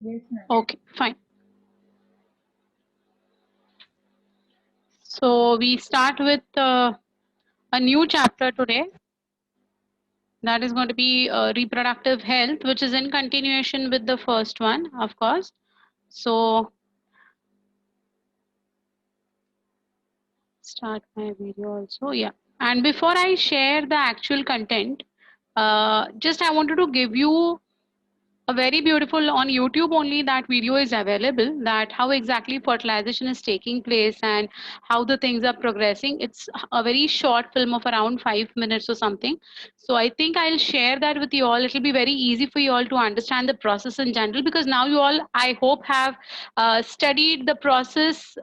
Yes, ma'am. Okay, fine. So we start with a new chapter today. That is going to be reproductive health, which is in continuation with the first one, of course. So start my video also. Yeah. And before I share the actual content, just I wanted to give you a very beautiful on YouTube only that video is available, that how exactly fertilization is taking place and how the things are progressing. It's a very short film of around 5 minutes or something. So I think I'll share that with you all. It'll be very easy for you all to understand the process in general, because now you all, I hope, have studied the process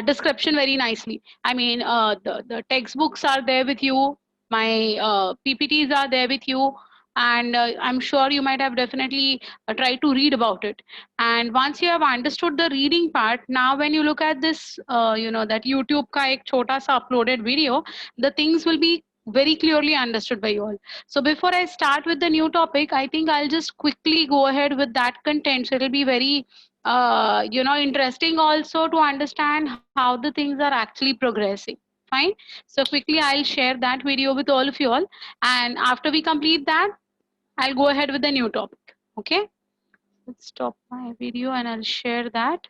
description very nicely. I mean, the textbooks are there with you, my PPTs are there with you, and I'm sure you might have definitely tried to read about it. And once you have understood the reading part, now when you look at this, that YouTube ka ek chota sa uploaded video, the things will be very clearly understood by you all. So before I start with the new topic, I think I'll just quickly go ahead with that content. So it'll be very interesting also to understand how the things are actually progressing. Fine. So quickly I'll share that video with all of you all, and after we complete that, I'll go ahead with the new topic. Okay. Let's stop my video and I'll share that.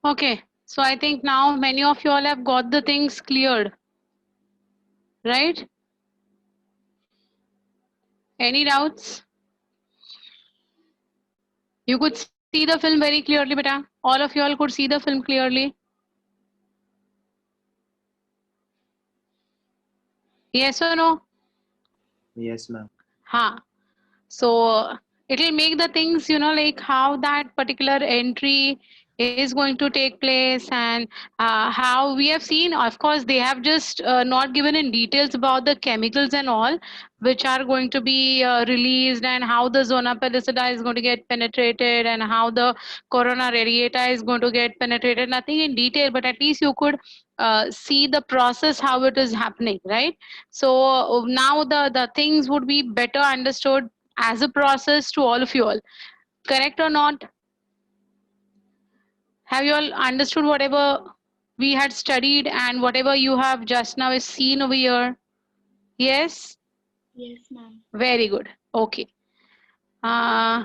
Okay, so I think now many of you all have got the things cleared, right? Any doubts? You could see the film very clearly, beta. All of you all could see the film clearly. Yes or no? Yes, ma'am. Ha. So it will make the things, like how that particular entry is going to take place, and how we have seen, of course, they have just not given in details about the chemicals and all, which are going to be released, and how the zona pellucida is going to get penetrated, and how the corona radiata is going to get penetrated. Nothing in detail, but at least you could see the process, how it is happening, right? So now the things would be better understood as a process to all of you all. Correct or not? Have you all understood whatever we had studied and whatever you have just now is seen over here? Yes? Yes, ma'am. Very good. Okay. Uh,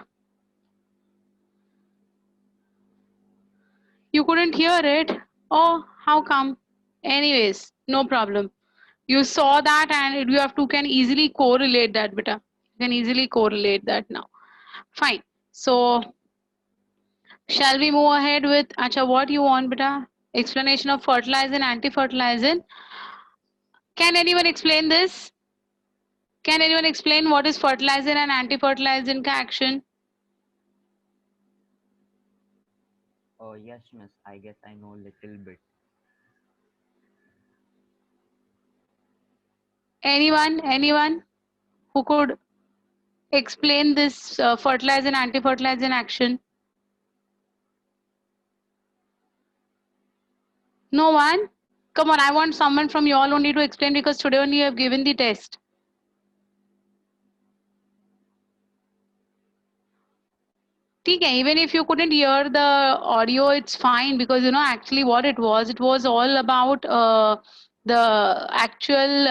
you couldn't hear it? Oh, how come? Anyways, no problem. You saw that and you have to can easily correlate that, beta. You can easily correlate that now. Fine. So shall we move ahead with Acha, what you want, beta? Explanation of fertilizer and anti-fertilizer. Can anyone explain this? Can anyone explain what is fertilizer and anti-fertilizer action? Yes, miss. I guess I know little bit. Anyone who could explain this fertilizer and anti-fertilizer action? No one? Come on, I want someone from you all only to explain because today only you have given the test. Okay, even if you couldn't hear the audio, it's fine because actually what it was all about the actual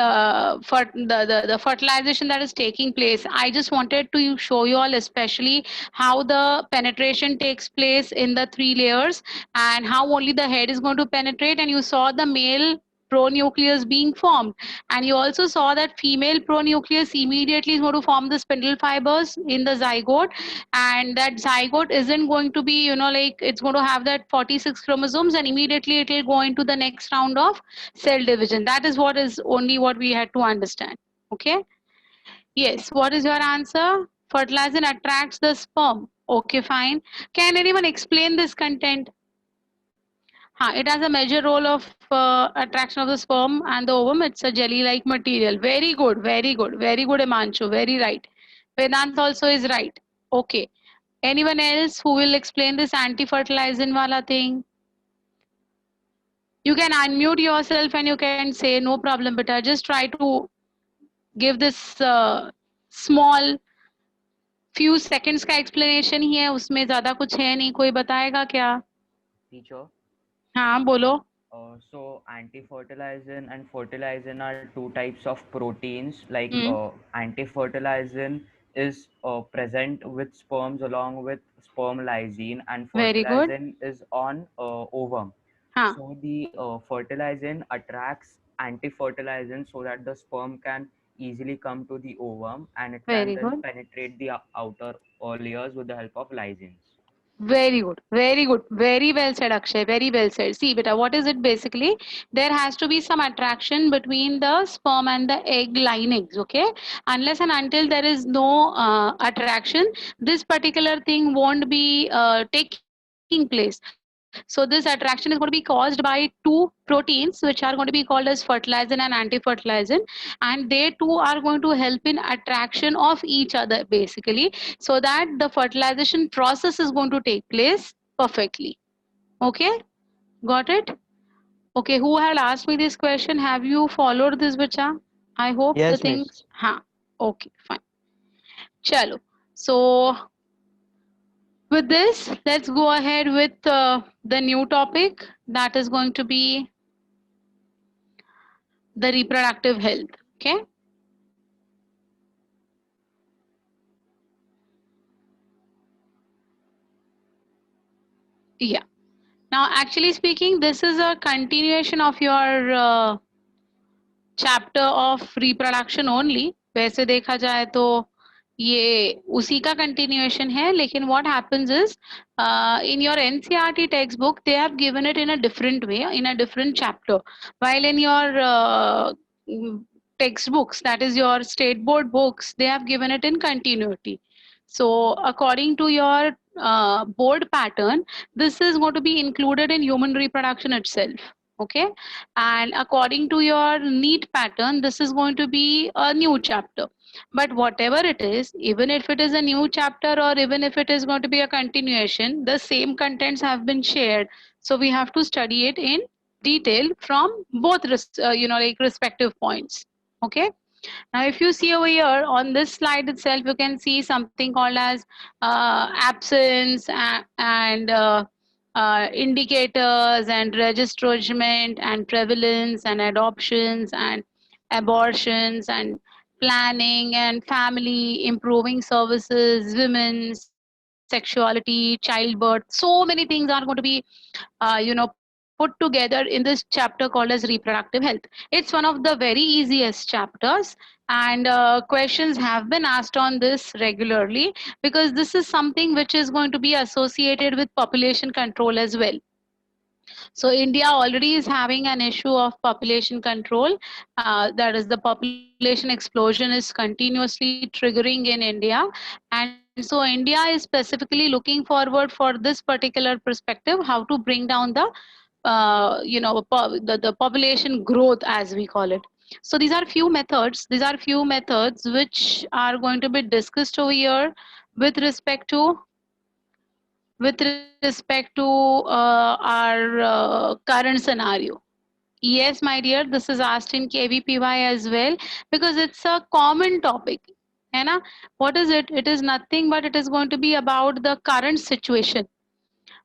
the fertilization that is taking place. I just wanted to show you all especially how the penetration takes place in the three layers, and how only the head is going to penetrate, and you saw the male pronucleus being formed, and you also saw that female pronucleus immediately is going to form the spindle fibers in the zygote, and that zygote isn't going to be like it's going to have that 46 chromosomes, and immediately it will go into the next round of cell division. That is what is only what we had to understand. Okay. Yes, what is your answer? Fertilizer attracts the sperm. Okay, fine. Can anyone explain this content? It has a major role of attraction of the sperm and the ovum. It's a jelly-like material. Very good, very good, very good, Imanshu. Very right. Vedant also is right. Okay. Anyone else who will explain this anti-fertilizer wala thing? You can unmute yourself and you can say no problem, beta. Just try to give this small few seconds का explanation ही है, उसमें ज़्यादा कुछ है नहीं. कोई बताएगा क्या? Teacher, हाँ बोलो. so anti-fertilizer and fertilizer are two types of proteins. Like Hmm. anti-fertilizer is present with sperms along with sperm lysine, and Very good. fertilizer is on ovum. हाँ. So the fertilizer attracts anti-fertilizer so that the sperm can easily come to the ovum, and it can Very then good. penetrate the outer layers with the help of lysines. Very good. Very good. Very well said, Akshay. Very well said. See, beta, what is it basically? There has to be some attraction between the sperm and the egg linings, okay? Unless and until there is no attraction, this particular thing won't be taking place. So this attraction is going to be caused by two proteins, which are going to be called as fertilizer and anti-fertilizer, and they two are going to help in attraction of each other, basically, so that the fertilization process is going to take place perfectly. Okay, got it? Okay, who had asked me this question? Have you followed this, bacha? I hope the Yes, miss. things. Okay, fine. Chalo. So with this, let's go ahead with the new topic that is going to be the reproductive health. Okay. Yeah. Now, actually speaking, this is a continuation of your chapter of reproduction only. वैसे देखा जाए तो ये उसी का continuation है, लेकिन what happens is in your NCERT textbook they have given it in a different way, in a different chapter, while in your textbooks, that is your state board books, they have given it in continuity. So according to your board pattern, this is going to be included in human reproduction itself. Okay, and according to your NEET pattern, this is going to be a new chapter. But whatever it is, even if it is a new chapter or even if it is going to be a continuation, the same contents have been shared. So we have to study it in detail from both like respective points. Okay, now if you see over here on this slide itself, you can see something called as absence and indicators and registrement and prevalence and adoptions and abortions and planning and family, improving services, women, sexuality, childbirth. So many things are going to be put together in this chapter called as reproductive health. It's one of the very easiest chapters, and questions have been asked on this regularly because this is something which is going to be associated with population control as well. So India already is having an issue of population control. That is, the population explosion is continuously triggering in India, and so India is specifically looking forward for this particular perspective, how to bring down the the population growth, as we call it. So these are few methods. These are few methods which are going to be discussed over here with respect to our current scenario. Yes, my dear, this is asked in KVPY as well because it's a common topic. है ना? What is it? It is nothing but it is going to be about the current situation,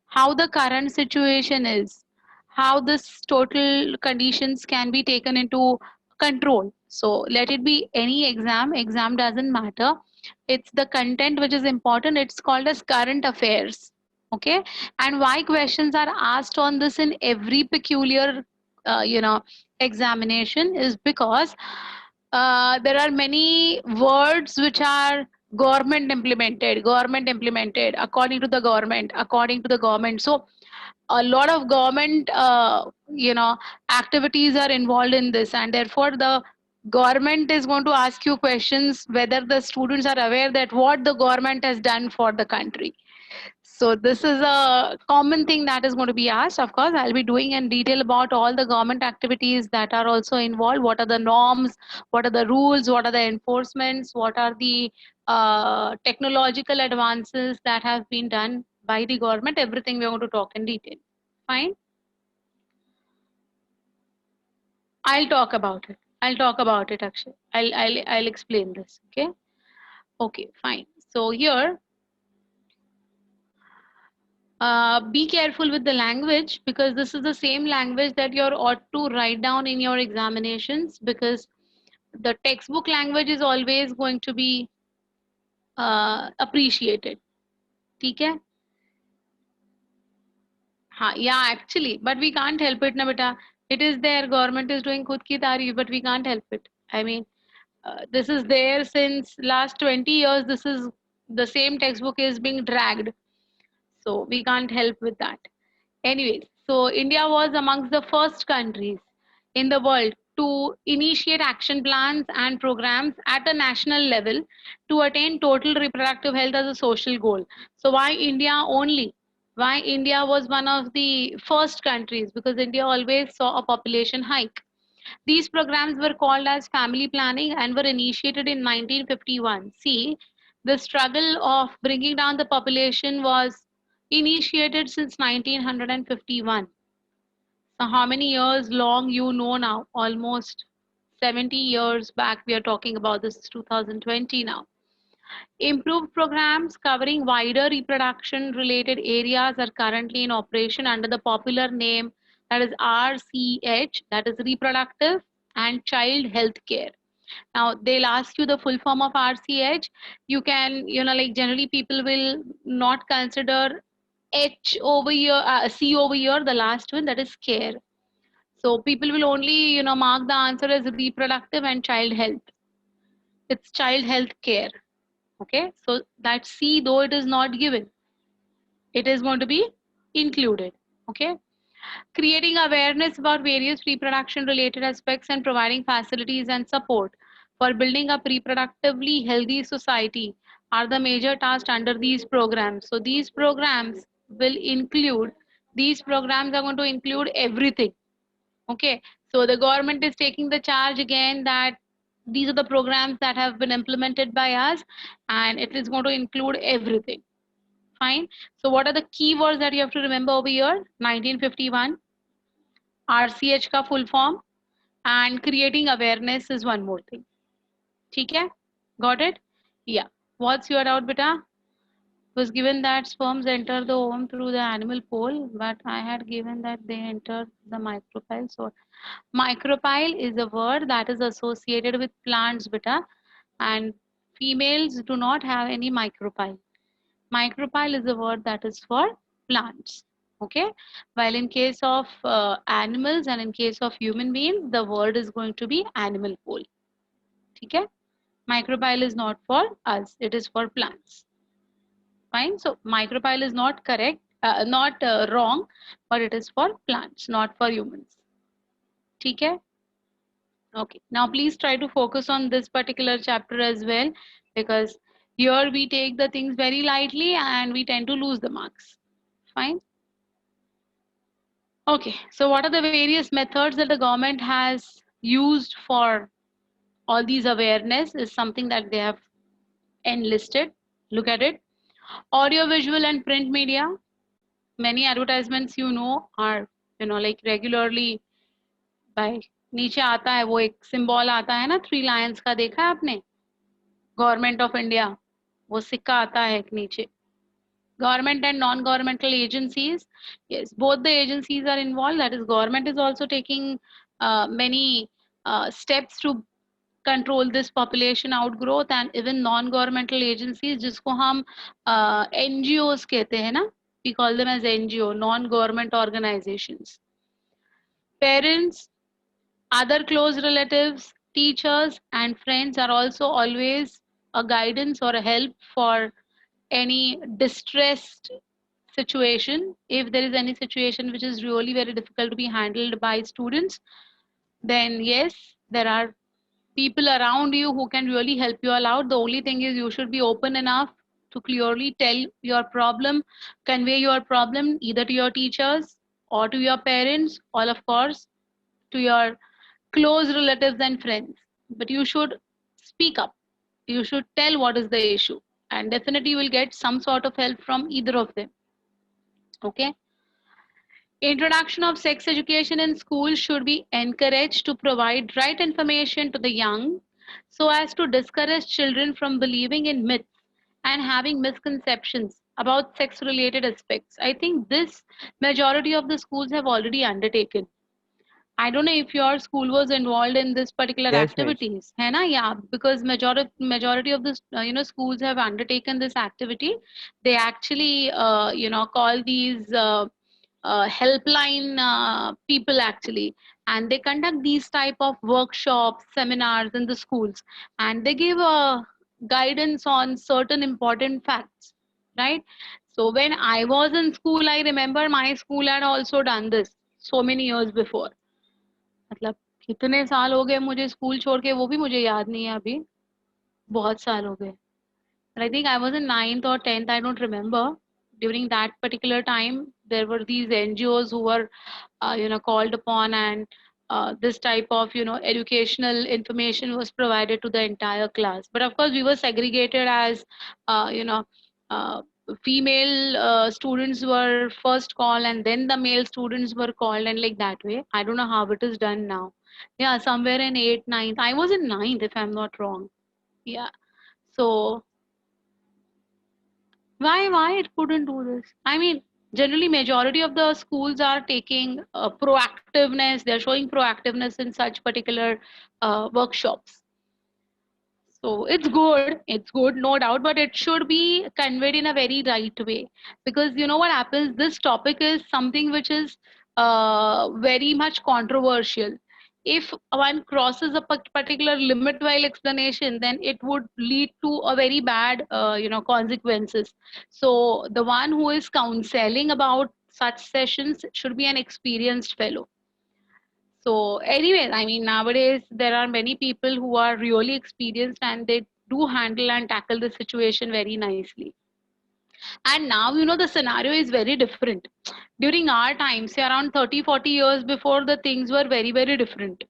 how the current situation is, how this total conditions can be taken into control. So let it be any exam doesn't matter. It's the content which is important. It's called as current affairs. Okay, and why questions are asked on this in every peculiar examination is because there are many words which are government implemented according to the government. So a lot of government activities are involved in this, and therefore the government is going to ask you questions whether the students are aware that what the government has done for the country. So this is a common thing that is going to be asked. Of course, I'll be doing in detail about all the government activities that are also involved. What are the norms? What are the rules? What are the enforcements? What are the technological advances that have been done by the government? Everything we're going to talk in detail. Fine. I'll talk about it. Actually. I'll explain this. Okay. Okay. Fine. So here, be careful with the language because this is the same language that you're ought to write down in your examinations, because the textbook language is always going to be appreciated. ठीक है? हाँ, yeah, actually, but we can't help it na beta. It is there, government is doing khud ki tareef, but we can't help it. I mean, this is there since last 20 years. This is the same textbook is being dragged. So we can't help with that. Anyways, so India was amongst the first countries in the world to initiate action plans and programs at a national level to attain total reproductive health as a social goal. So why India only? Why India was one of the first countries? Because India always saw a population hike. These programs were called as family planning and were initiated in 1951. See, the struggle of bringing down the population was initiated since 1951. So how many years long you know now? Almost 70 years back. We are talking about this 2020 now. Improved programs covering wider reproduction related areas are currently in operation under the popular name that is RCH, that is Reproductive and Child Health Care. Now they'll ask you the full form of RCH. You can, like generally people will not consider H over here, C over here, the last one, that is care. So people will only, mark the answer as reproductive and child health. It's child health care. Okay, so that C, though it is not given, it is going to be included. Okay, creating awareness about various reproduction related aspects and providing facilities and support for building a reproductively healthy society are the major tasks under these programs. So these programs will include, these programs are going to include everything. Okay, so the government is taking the charge again that these are the programs that have been implemented by us, and it is going to include everything. Fine. So what are the keywords that you have to remember over here? 1951, RCH का full form, and creating awareness is one more thing. ठीक है? Got it? Yeah. What's your doubt, beta? Was given that sperms enter the ovum through the animal pole, but I had given that they enter the micropyle. So micropyle is a word that is associated with plants, beta, and females do not have any micropyle. Micropyle is a word that is for plants. Okay, while in case of animals and in case of human beings, the word is going to be animal pole. Okay, micropyle is not for us, it is for plants. Fine, so micropyle is not correct, not wrong, but it is for plants, not for humans. Okay. Okay, now please try to focus on this particular chapter as well, because here we take the things very lightly and we tend to lose the marks. Fine. Okay, so what are the various methods that the government has used for all these awareness is something that they have enlisted. Look at it. Audio, visual and print media. Many advertisements are like regularly by नीचे आता है वो एक symbol आता है ना 3 lions का देखा है आपने गवर्नमेंट ऑफ इंडिया वो सिक्का आता है एक नीचे government and non-governmental agencies, yes, both the agencies are involved. That is, government is also taking many steps to control this population outgrowth, and even non-governmental agencies जिसको हम NGOs कहते हैं ना, we call them as NGO, non-government organizations. Parents, other close relatives, teachers and friends are also always a guidance or a help for any distressed situation. If there is any situation which is really very difficult to be handled by students, then yes, there are people around you who can really help you all out. The only thing is you should be open enough to clearly tell your problem, convey your problem either to your teachers or to your parents, or of course to your close relatives and friends. But you should speak up. You should tell what is the issue, and definitely you will get some sort of help from either of them. Okay. Introduction of sex education in schools should be encouraged to provide right information to the young so as to discourage children from believing in myths and having misconceptions about sex related aspects. I think this majority of the schools have already undertaken. I don't know if your school was involved in this particular Yes, miss. activities. है ना? Yeah, because majority of the schools have undertaken this activity. They actually call these helpline people actually, and they conduct these type of workshops, seminars in the schools, and they give guidance on certain important facts, right? So when I was in school, I remember my school had also done this so many years before. मतलब कितने साल हो गए मुझे school छोड़ के, वो भी मुझे याद नहीं है अभी, बहुत साल हो गए. I think I was in 9th or 10th, I don't remember. During that particular time, there were these NGOs who were, called upon, and this type of, educational information was provided to the entire class. But of course, we were segregated as, uh, female students were first called, and then the male students were called, and like that way. I don't know how it is done now. Yeah, somewhere in 8th, 9th. I was in 9th, if I'm not wrong. Yeah. So why it couldn't do this? I mean, generally majority of the schools are taking proactiveness, they're showing proactiveness in such particular workshops. So it's good, no doubt, but it should be conveyed in a very right way. Because you know what happens, this topic is something which is very much controversial. If one crosses a particular limit while explanation, then it would lead to a very bad, consequences. So the one who is counseling about such sessions should be an experienced fellow. So, anyways, I mean, nowadays there are many people who are really experienced and they do handle and tackle the situation very nicely. And now, the scenario is very different. During our time, say around 30, 40 years before, the things were very, very different.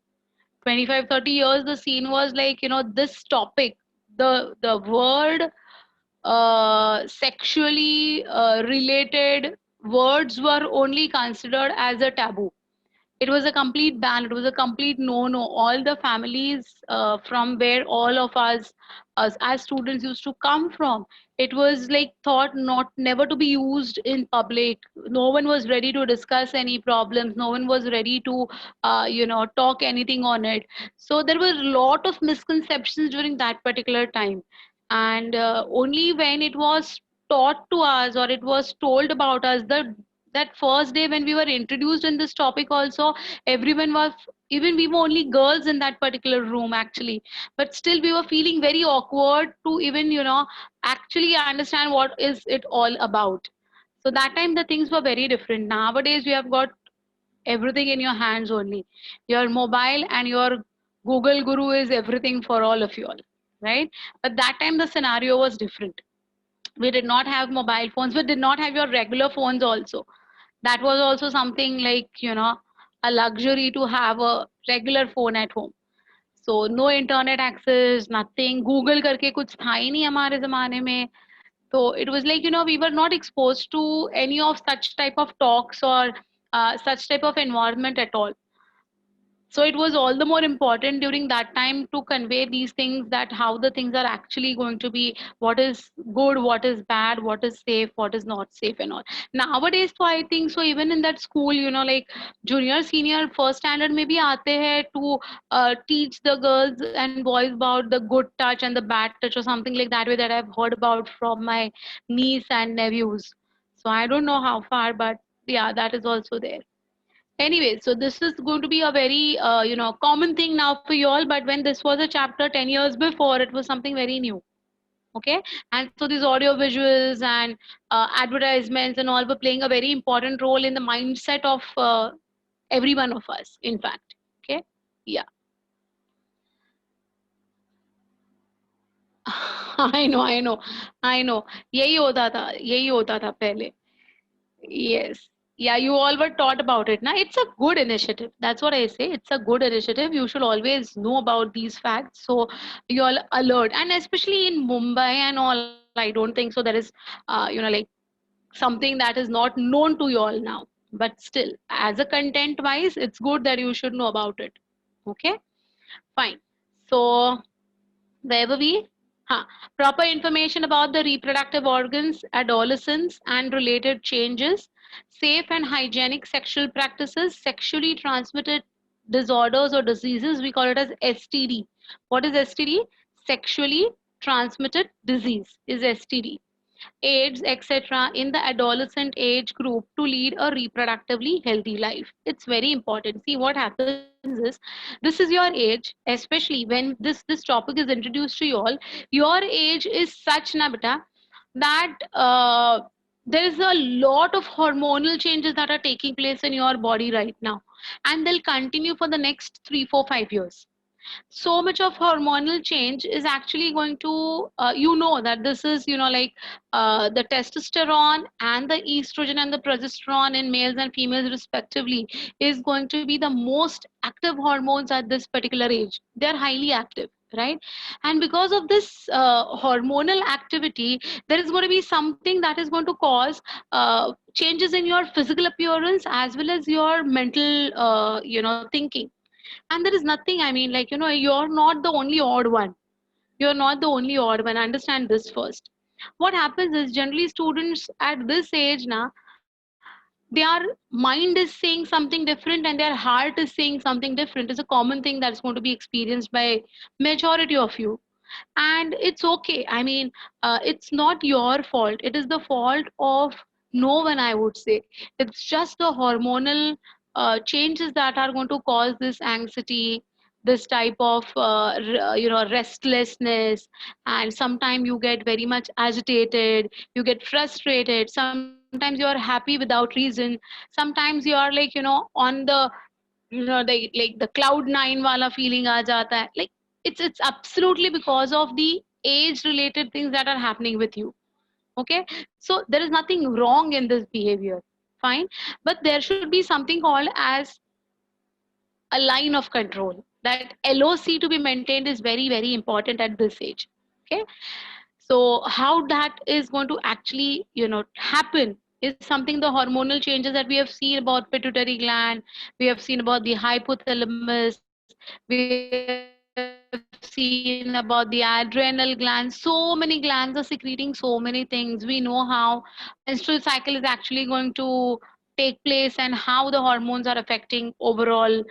25, 30 years, the scene was like, this topic, the word sexually related words were only considered as a taboo. It was a complete ban. It was a complete no. All the families from where all of us as students used to come from, it was like thought not never to be used in public. No one was ready to discuss any problems. No one was ready to talk anything on it. So there were a lot of misconceptions during that particular time, and only when it was taught to us or it was told about us, that first day when we were introduced in this topic also, everyone was, even we were only girls in that particular room actually, but still we were feeling very awkward to even actually understand what is it all about. So that time the things were very different. Nowadays we have got everything in your hands only. Your mobile and your Google guru is everything for all of you all, right? But that time the scenario was different. We did not have mobile phones. We did not have your regular phones also. That was also something like, a luxury to have a regular phone at home. So no internet access, nothing. Google करके कुछ था ही नहीं हमारे ज़माने में. So it was like, we were not exposed to any of such type of talks or such type of environment at all. So it was all the more important during that time to convey these things, that how the things are actually going to be, what is good, what is bad, what is safe, what is not safe and all. Nowadays, so I think so even in that school, like junior, senior, first standard maybe aate hai to teach the girls and boys about the good touch and the bad touch or something like that way that I've heard about from my niece and nephews. So I don't know how far, but yeah, that is also there. Anyway, so this is going to be a very common thing now for you all, but when this was a chapter 10 years before, it was something very new. Okay, and so these audio visuals and advertisements and all were playing a very important role in the mindset of every one of us, in fact. Okay, yeah. I know यही होता था पहले. Yes. Yeah, you all were taught about it. Now, it's a good initiative. That's what I say. It's a good initiative. You should always know about these facts. So you all alert. And especially in Mumbai and all, I don't think so. There is, like something that is not known to you all now. But still, as a content wise, it's good that you should know about it. Okay? Fine. So where were we? Huh. Proper information about the reproductive organs, adolescence, and related changes, safe and hygienic sexual practices, sexually transmitted disorders or diseases. We call it as STD. What is STD? Sexually transmitted disease is STD. AIDS, etc., in the adolescent age group to lead a reproductively healthy life. It's very important. See, what happens is this is your age, especially when this topic is introduced to you all. Your age is such na beta that there is a lot of hormonal changes that are taking place in your body right now, and they'll continue for the next 3, 4, 5 years. So much of hormonal change is actually going to that this is like the testosterone and the estrogen and the progesterone in males and females respectively is going to be the most active hormones at this particular age. They're highly active, right? And because of this hormonal activity, there is going to be something that is going to cause changes in your physical appearance as well as your mental thinking. And there is nothing, I mean, like, you're not the only odd one. You're not the only odd one. Understand this first. What happens is generally students at this age now, their mind is saying something different and their heart is saying something different. It's a common thing that's going to be experienced by majority of you. and it's okay. I mean, it's not your fault. It is the fault of no one, I would say. It's just the hormonal changes that are going to cause this anxiety, this type of restlessness, and sometimes you get very much agitated, you get frustrated, sometimes you are happy without reason, sometimes you are like, on the, like the cloud nine wala feeling aa jata hai. Like it's absolutely because of the age related things that are happening with you. Okay, so there is nothing wrong in this behavior, fine, but there should be something called as a line of control. That LOC to be maintained is very, very important at this age. Okay, so how that is going to actually, happen is something, the hormonal changes that we have seen about pituitary gland, we have seen about the hypothalamus, we have seen about the adrenal gland. So many glands are secreting so many things. We know how menstrual cycle is actually going to take place and how the hormones are affecting overall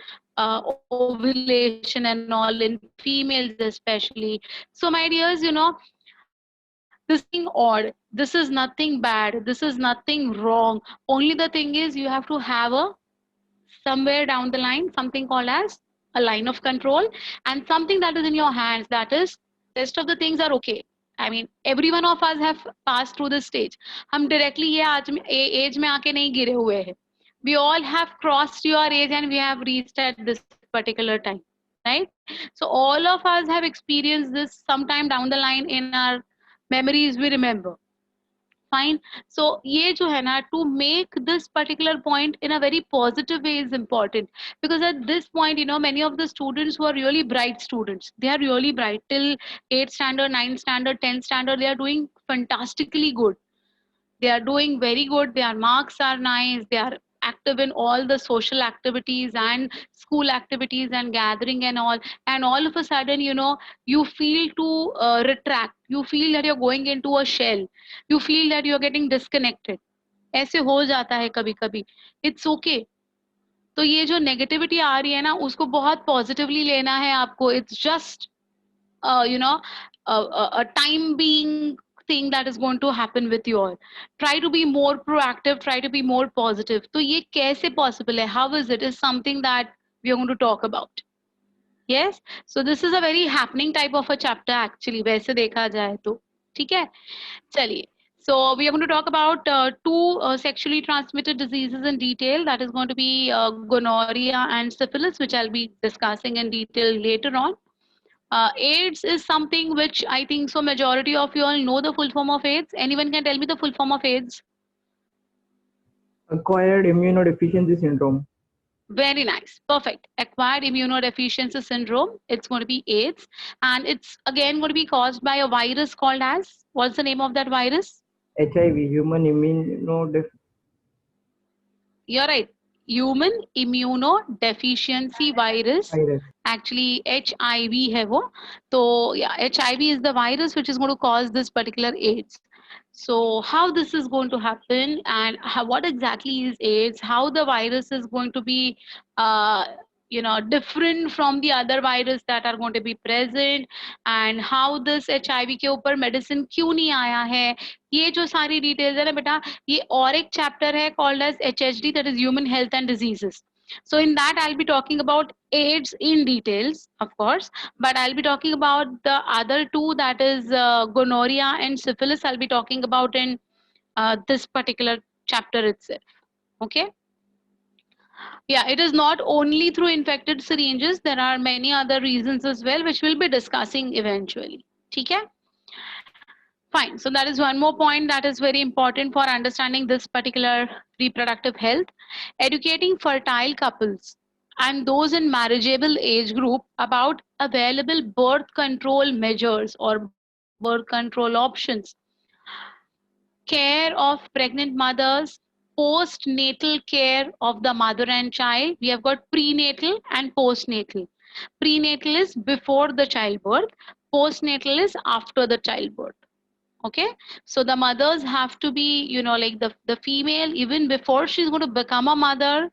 ovulation and all in females especially. So my dears, this is nothing odd, this is nothing bad, this is nothing wrong. Only the thing is you have to have a, somewhere down the line, something called as a line of control, and something that is in your hands, that is, rest of the things are okay. I mean, every one of us have passed through this stage. हम directly ये आज age में आके नहीं गिरे हुए हैं. We all have crossed your age and we have reached at this particular time, right? So all of us have experienced this sometime down the line in our memories, we remember. Fine. So ये जो है ना, to make this particular point in a very positive way is important, because at this point, many of the students who are really bright students, they are really bright till 8th standard, 9th standard, 10th standard, they are doing fantastically good. They are doing very good, their marks are nice, they are active in all the social activities and school activities and gathering and all of a sudden, you feel to retract, you feel that you're going into a shell, you feel that you're getting disconnected. ऐसे हो जाता है कभी कभी. It's okay. तो ये जो negativity आ रही है ना, उसको बहुत पॉजिटिवली लेना है आपको. It's just a time being thing that is going to happen with you all. Try to be more proactive, try to be more positive. तो ये कैसे possible है, how is it, is something that we are going to talk about. Yes, so this is a very happening type of a chapter actually, वैसे देखा जाए तो. ठीक है, चलिए. So we are going to talk about two sexually transmitted diseases in detail. That is going to be gonorrhea and syphilis, which I'll be discussing in detail later on. AIDS is something which I think so majority of you all know the full form of AIDS. Anyone can tell me the full form of AIDS? Acquired immunodeficiency syndrome. Very nice. Perfect. Acquired immunodeficiency syndrome. It's going to be AIDS. And it's again going to be caused by a virus called as, what's the name of that virus? HIV, human immunodeficiency. You're right. Human immunodeficiency virus. Actually, HIV है वो. So yeah, HIV is the virus which is going to cause this particular AIDS. So how this is going to happen and what exactly is AIDS, how the virus is going to be different from the other virus that are going to be present, and how this HIV के ऊपर medicine क्यों नहीं आया है, ये जो सारी details है ना बेटा, ये और एक chapter है called as HHD, that is Human Health and Diseases. So in that I'll be talking about AIDS in details, of course, but I'll be talking about the other two, that is gonorrhea and syphilis. I'll be talking about in this particular chapter itself. Okay. Yeah, it is not only through infected syringes. There are many other reasons as well, which we'll be discussing eventually. Okay. Fine. So that is one more point that is very important for understanding this particular reproductive health. Educating fertile couples and those in marriageable age group about available birth control measures or birth control options. Care of pregnant mothers, postnatal care of the mother and child. We have got prenatal and postnatal. Prenatal is before the childbirth, postnatal is after the childbirth. Okay, so the mothers have to be, like the female, even before she's going to become a mother,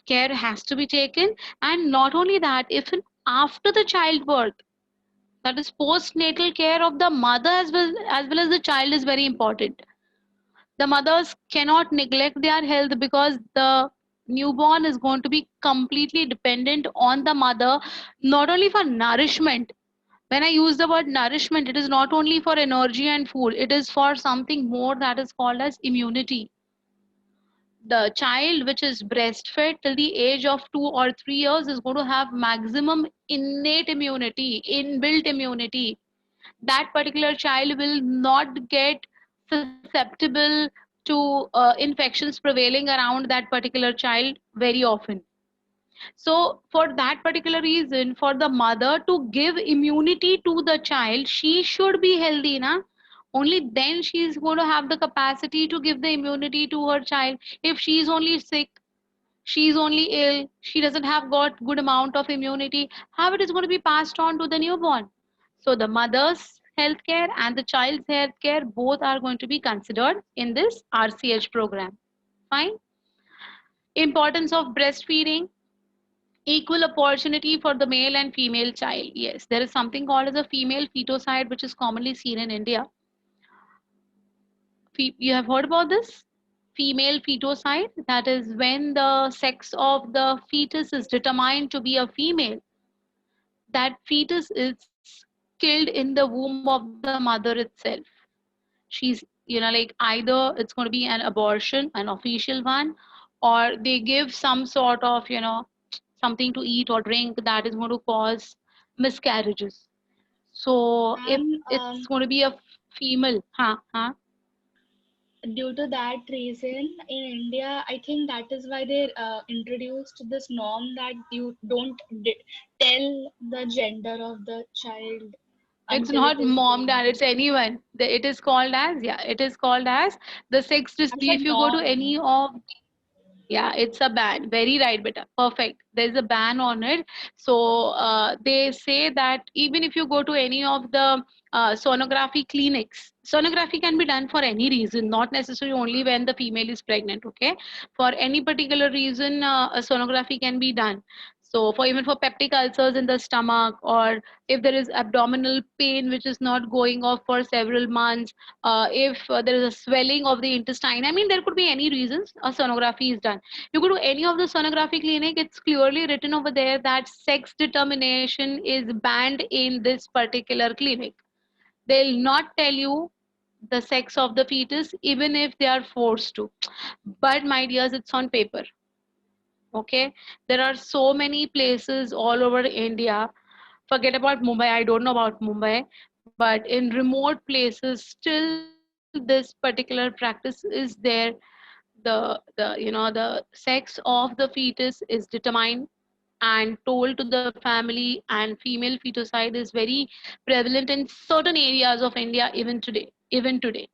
care has to be taken. And not only that, even after the childbirth, that is postnatal care of the mother as well as the child is very important. The mothers cannot neglect their health because the newborn is going to be completely dependent on the mother, not only for nourishment. When I use the word nourishment, it is not only for energy and food, it is for something more that is called as immunity. The child which is breastfed till the age of 2 or 3 years is going to have maximum innate immunity, inbuilt immunity. That particular child will not get susceptible to infections prevailing around that particular child very often. So for that particular reason, for the mother to give immunity to the child, she should be healthy, na? Only then she is going to have the capacity to give the immunity to her child. If she is only sick, she is only ill, she doesn't have got good amount of immunity, how it is going to be passed on to the newborn? So the mother's healthcare and the child's healthcare both are going to be considered in this RCH program. Fine. Importance of breastfeeding, equal opportunity for the male and female child. Yes, there is something called as a female fetocide, which is commonly seen in India. You have heard about this? Female fetocide, that is when the sex of the fetus is determined to be a female, that fetus is killed in the womb of the mother itself. She's, like either it's going to be an abortion, an official one, or they give some sort of, something to eat or drink that is going to cause miscarriages. So if And it's going to be a female, due to that reason, in India, I think that is why they introduced this norm that you don't tell the gender of the child it's until not it is mom, dad, born. it's anyone. It is called as, it is called as the sex I display. said If you go to any norm. of, yeah, it's a ban. Very right, beta. Perfect. There's a ban on it. So they say that even if you go to any of the sonography clinics, sonography can be done for any reason, not necessarily only when the female is pregnant. Okay, for any particular reason, a sonography can be done. So for even for peptic ulcers in the stomach, or if there is abdominal pain which is not going off for several months, if there is a swelling of the intestine, I mean, there could be any reasons, a sonography is done. You go to any of the sonography clinic, it's clearly written over there that sex determination is banned in this particular clinic. They'll not tell you the sex of the fetus even if they are forced to. But my dears, it's on paper. Okay, there are so many places all over India. Forget about Mumbai, I don't know about Mumbai, but in remote places still this particular practice is there. The sex of the fetus is determined and told to the family, and female fetocide is very prevalent in certain areas of India even today.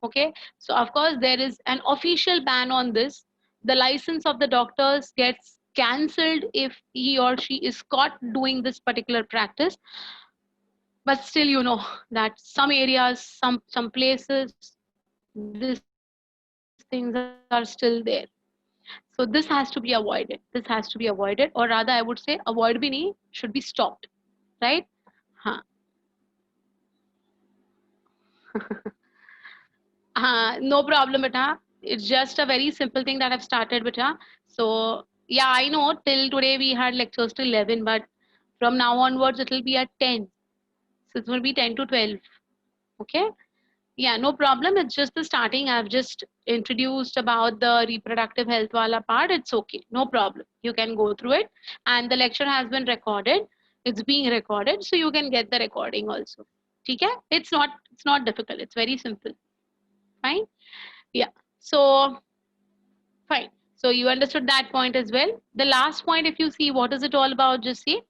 Okay, so of course there is an official ban on this. The license of the doctors gets cancelled if he or she is caught doing this particular practice. But still, that some areas, some places, these things are still there. So this has to be avoided. This has to be avoided, or rather I would say avoid bini should be stopped, right? Huh. No problem, beta. It's just a very simple thing that I've started, beta. So yeah, I know till today we had lectures till 11, but from now onwards it'll be at 10. So it will be 10 to 12. Okay. Yeah, no problem. It's just the starting. I've just introduced about the reproductive health wala part. It's okay. No problem. You can go through it. And the lecture has been recorded. It's being recorded, so you can get the recording also. Okay? It's not difficult. It's very simple. Fine. Yeah. So fine. So you understood that point as well. The last point, if you see, what is it all about? Just see.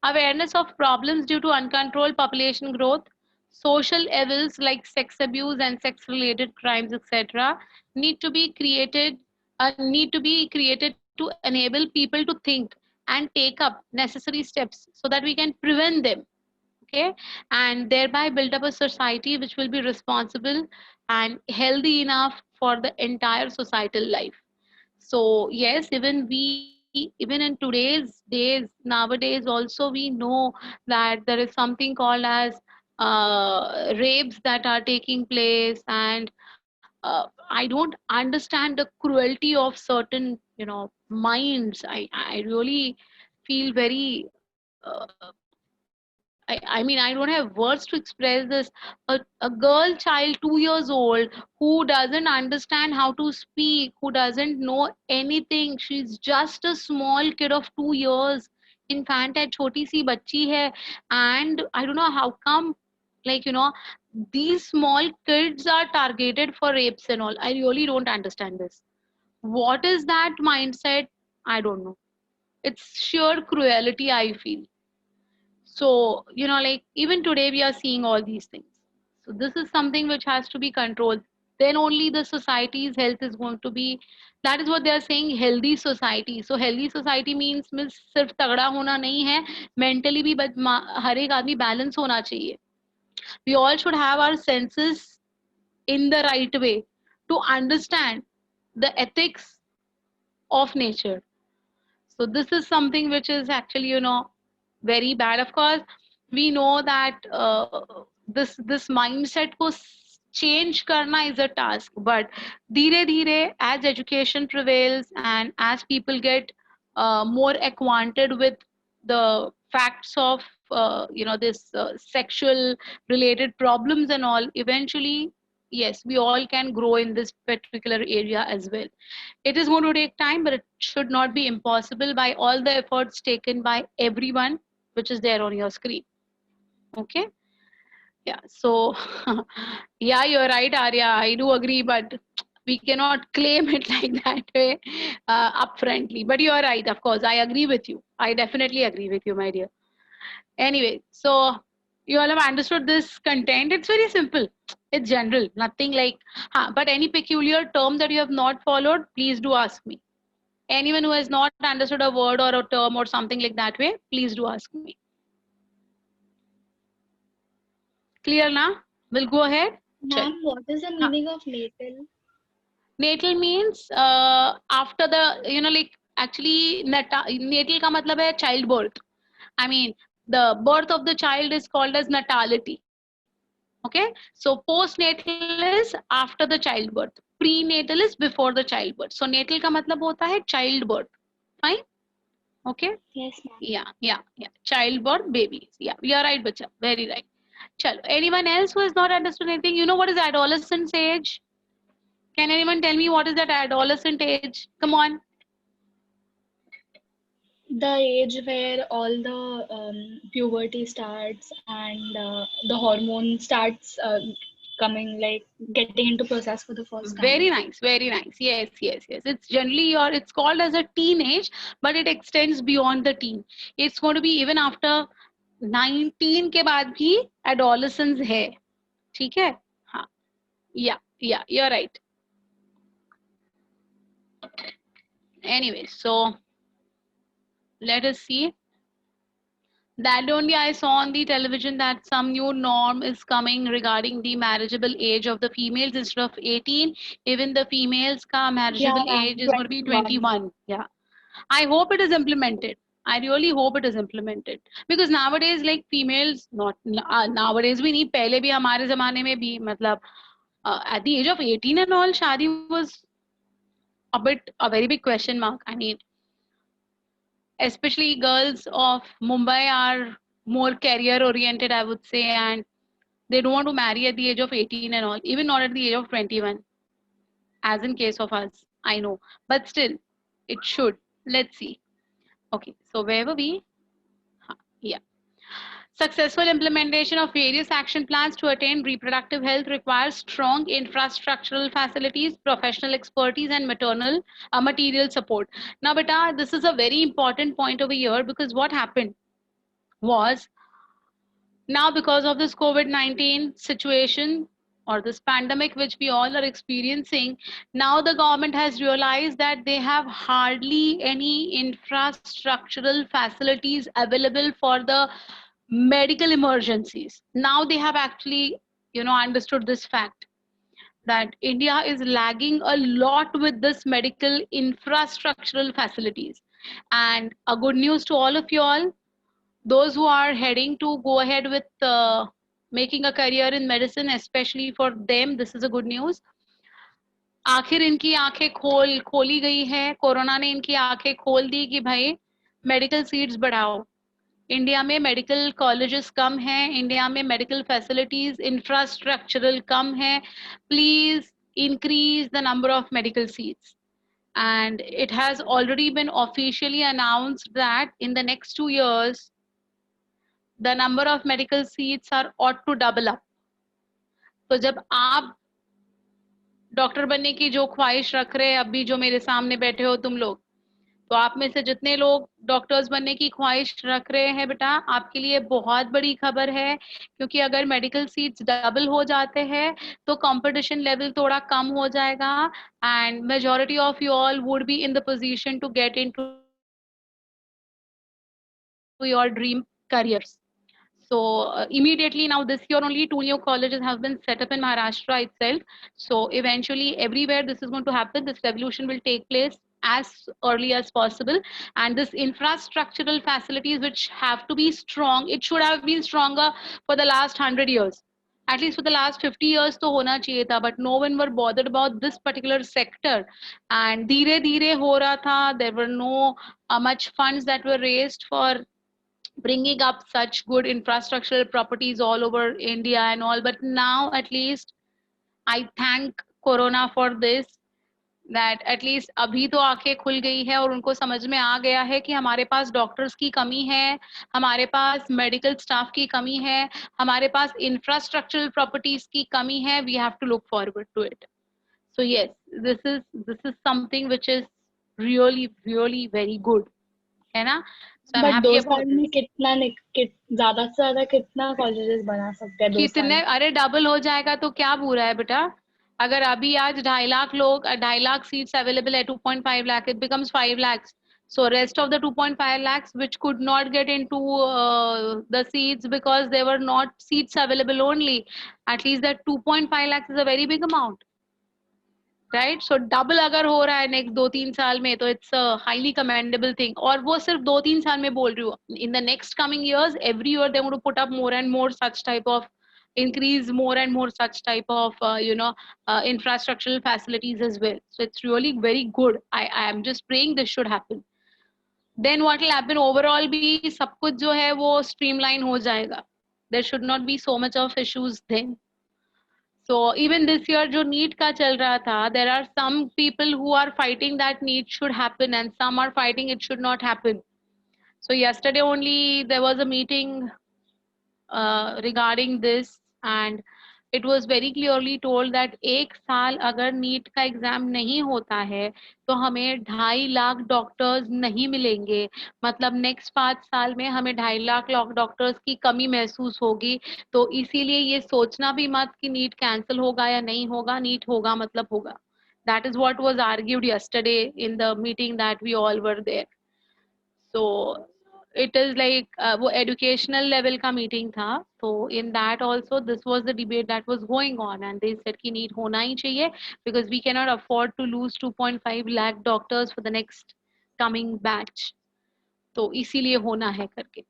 Awareness of problems due to uncontrolled population growth, social evils like sex abuse and sex related crimes, etc., need to be created to enable people to think and take up necessary steps so that we can prevent them. Okay, and thereby build up a society which will be responsible and healthy enough for the entire societal life. So yes, even we even in today's days, nowadays also we know that there is something called as rapes that are taking place, and I don't understand the cruelty of certain, minds. I really feel very I mean, I don't have words to express this. A girl child, 2 years old, who doesn't understand how to speak, who doesn't know anything. She's just a small kid of 2 years. Infant hai, choti si bachchi hai. And I don't know how come, like, these small kids are targeted for rapes and all. I really don't understand this. What is that mindset? I don't know. It's sheer cruelty, I feel. So, like even today we are seeing all these things. So this is something which has to be controlled. Then only the society's health is going to be, that is what they are saying, healthy society. So healthy society means सिर्फ तगड़ा होना नहीं है, mentally भी हर एक आदमी balance होना चाहिए. We all should have our senses in the right way to understand the ethics of nature. So this is something which is actually, very bad. Of course, we know that this mindset को change करना is a task, but धीरे धीरे as education prevails and as people get more acquainted with the facts of this sexual related problems and all, eventually, yes, we all can grow in this particular area as well. It is going to take time, but it should not be impossible by all the efforts taken by everyone, which is there on your screen. Okay? Yeah. So, yeah, you're right, Arya. I do agree, but we cannot claim it like that way upfrontly. But you're right, of course. I agree with you. I definitely agree with you, my dear. Anyway, so you all have understood this content. It's very simple. It's general, nothing like, but any peculiar term that you have not followed, please do ask me. Anyone who has not understood a word or a term or something like that way, please do ask me. Clear now? We'll go ahead. Ma'am, what is the meaning of natal? Natal means after the, like actually natal ka matlab hai childbirth. I mean, the birth of the child is called as natality. Okay, so postnatal is after the childbirth. Prenatal is before the childbirth. So natal ka matlab hota hai childbirth. Fine? Okay? Yes, ma'am. Yeah. Childbirth babies. Yeah, you are right, bacha. Very right. Chalo. Anyone else who has not understood anything? You know what is adolescence age? Can anyone tell me what is that adolescent age? Come on. The age where all the puberty starts and the hormone starts coming, like getting into process for the first time. Very nice, very nice. Yes. It's generally it's called as a teenage, but it extends beyond the teen. It's going to be even after 19 के बाद भी adolescence है. ठीक है? हाँ. Yeah, you're right. Anyway, so let us see. That only I saw on the television that some new norm is coming regarding the marriageable age of the females. Instead of 18, even the females ka marriageable age is going to be 21. Yeah. I hope it is implemented. I really hope it is implemented. Because nowadays, like females, not nowadays भी नहीं, पहले भी हमारे ज़माने में भी, मतलब at the age of 18 and all, शादी was a very big question mark. I mean, especially girls of Mumbai are more career oriented, I would say, and they don't want to marry at the age of 18 and all, even not at the age of 21, as in case of us, I know, but still it should. Let's see. Okay, so where were we? Yeah. Successful implementation of various action plans to attain reproductive health requires strong infrastructural facilities, professional expertise, and maternal material support. Now, beta, this is a very important point over here, because what happened was, now because of this COVID-19 situation or this pandemic which we all are experiencing, now the government has realized that they have hardly any infrastructural facilities available for the medical emergencies. Now they have actually, understood this fact that India is lagging a lot with this medical infrastructural facilities. And a good news to all of you all, those who are heading to go ahead with making a career in medicine, especially for them, this is a good news. आखिर इनकी आंखें खोली गई है, corona ने इनकी आंखें खोल दी कि भाई मेडिकल सीट्स बढ़ाओ. इंडिया में मेडिकल कॉलेजेस कम हैं, इंडिया में मेडिकल फैसिलिटीज इंफ्रास्ट्रक्चरल कम है. Please increase the number of medical seats. And it has already been officially announced that in the next 2 years, the number of medical seats are ought to double up. तो जब आप doctor बनने की जो ख्वाहिश रख रहे हैं, अभी जो मेरे सामने बैठे हो तुम लोग, तो आप में से जितने लोग डॉक्टर्स बनने की ख्वाहिश रख रहे हैं बेटा, आपके लिए बहुत बड़ी खबर है, क्योंकि अगर मेडिकल सीट्स डबल हो जाते हैं तो कंपटीशन लेवल थोड़ा कम हो जाएगा and majority of you all would be in the position to get into your dream careers. So immediately now this year only 2 new colleges have been set up in Maharashtra itself. So eventually everywhere this is going to happen. This revolution will take place as early as possible. And this infrastructural facilities which have to be strong, it should have been stronger for the last 100 years. At least for the last 50 years to hona chahiye tha, but no one were bothered about this particular sector. And dheere dheere ho raha tha. There were no much funds that were raised for bringing up such good infrastructural properties all over India and all. But now at least I thank Corona for this, that at least अभी तो आंखें खुल गई है और उनको समझ में आ गया है कि हमारे पास डॉक्टर्स की कमी है, हमारे पास मेडिकल स्टाफ की कमी है, हमारे पास इंफ्रास्ट्रक्चरल प्रॉपर्टीज की कमी है. We have to look forward to it. So yes, this is something which is really very good, है ना? So I'm but happy 2 about साल this. में ज्यादा से ज्यादा कितना कॉलेजेस बना सकते हैं 2 साल कितने, में? अरे डबल हो जाएगा तो क्या बुरा है बेटा. अगर अभी आज 2.5 लाख लोग 2.5 लाख सीट्स अवेलेबल है, 2.5 lakh, it becomes 5 lakhs. So rest of the 2.5 lakhs which could not get into the seats because there were not seats available only, at least that 2.5 lakhs is a very big amount, right? So double अगर हो रहा है next 2-3 साल में, तो it's a highly commendable thing. और वो सिर्फ 2-3 साल में बोल रही हूँ, in the next coming years every year they want to put up more and more such type of increase, more and more such type of infrastructural facilities as well. So it's really very good. I am just praying this should happen. Then what will happen overall भी सब कुछ जो है वो streamline हो जाएगा. There should not be so much of issues then. So even this year जो NEET का चल रहा था, there are some people who are fighting that NEET should happen and some are fighting it should not happen. So yesterday only there was a meeting regarding this and it was very clearly told that एक साल अगर NEET का exam नहीं होता है तो हमें 2.5 lakh doctors नहीं मिलेंगे. मतलब नेक्स्ट 5 साल में हमें 2.5 लाख डॉक्टर्स की कमी महसूस होगी. तो इसीलिए ये सोचना भी मत कि नीट कैंसिल होगा या नहीं होगा, नीट होगा मतलब होगा. That is what was argued yesterday in the meeting that we all were there. So it is like वो educational level का meeting था. So in that also this was the debate that was going on and they said कि NEET होना ही चाहिए because we cannot afford to lose 2.5 lakh doctors for the next coming batch. तो इसीलिए होना है करके.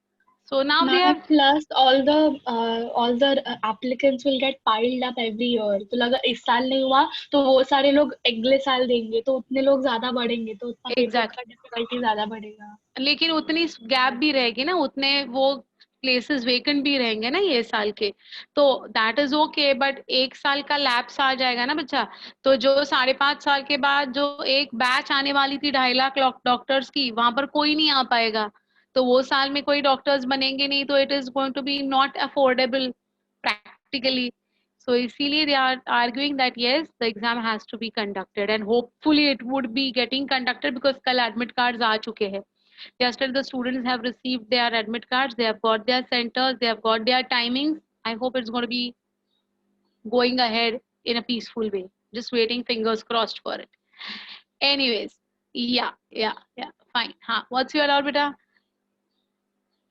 So now they have plus all the applicants will get piled up every year. तो लगा इस साल नहीं हुआ तो वो सारे लोग अगले साल देंगे तो उतने लोग ज्यादा बढ़ेंगे तो उतना पेपर का डिफिकल्टी ज्यादा बढ़ेगा. लेकिन उतनी गैप भी रहेगी ना, उतने वो प्लेसेस वेकेंट भी रहेंगे ना ये साल के. तो दैट इज ओके, बट 1 साल का लैप्स आ जाएगा ना बच्चा. तो जो 5.5 साल के बाद जो एक बैच आने वाली थी 2.5 लाख डॉक्टर्स की, वहां पर कोई नहीं आ पाएगा. तो वो साल में कोई डॉक्टर्स बनेंगे नहीं, तो it is going to be not affordable practically. So इसीलिए they are arguing that yes, the exam has to be conducted and hopefully it would be getting conducted because कल admit cards आ चुके हैं. Yesterday the students have received their admit cards, they have got their centers, they have got their timings. I hope it's going to be going ahead in a peaceful way. Just waiting, fingers crossed for it. Anyways, yeah, fine. हाँ, what's your doubt बेटा?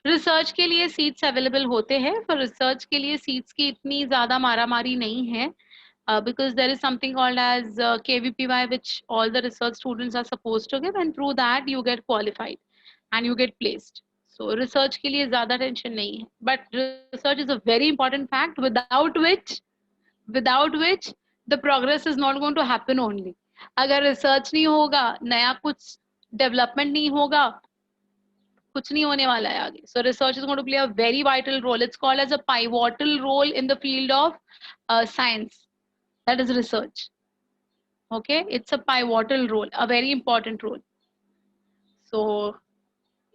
Research के लिए seats available होते हैं, पर research के लिए seats की इतनी ज़्यादा मारामारी नहीं है. because there is something called as KVPY, which all the research students are supposed to give, and through that you get qualified and you get placed. So research के लिए ज़्यादा tension नहीं है, but research is a very important fact without which the progress is not going to happen only. अगर research नहीं होगा, नया कुछ development नहीं होगा, कुछ नहीं होने वाला है आगे. So research is going to play a very vital role. It's called as a pivotal role in the field of science. That is research. Okay, it's a pivotal role, a very important role. So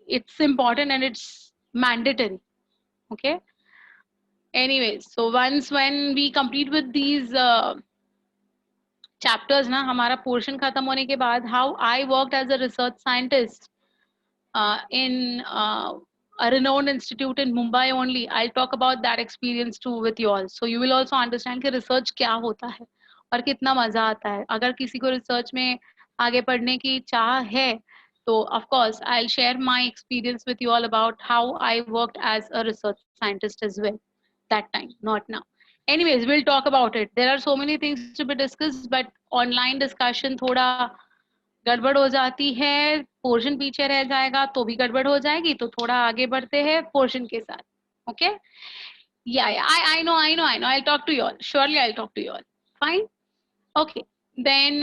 it's important and it's mandatory. Okay. Anyways, so once when we complete with these chapters, ना हमारा portion खत्म होने के बाद, how I worked as a research scientist in a renowned institute in Mumbai only. I'll talk about that experience too with you all. So you will also understand कि research क्या होता है और कितना मजा आता है. अगर किसी को research में आगे पढ़ने की चाह है, तो of course I'll share my experience with you all about how I worked as a research scientist as well. That time, not now. Anyways, we'll talk about it. There are so many things to be discussed, but online discussion थोड़ा गड़बड़ हो जाती है, portion पीछे रह जाएगा तो भी गड़बड़ हो जाएगी, तो थोड़ा आगे बढ़ते हैं पोर्शन के साथ. Okay? Yeah, I know. I'll talk to you all. Surely I'll talk to you all. Fine? Okay. Then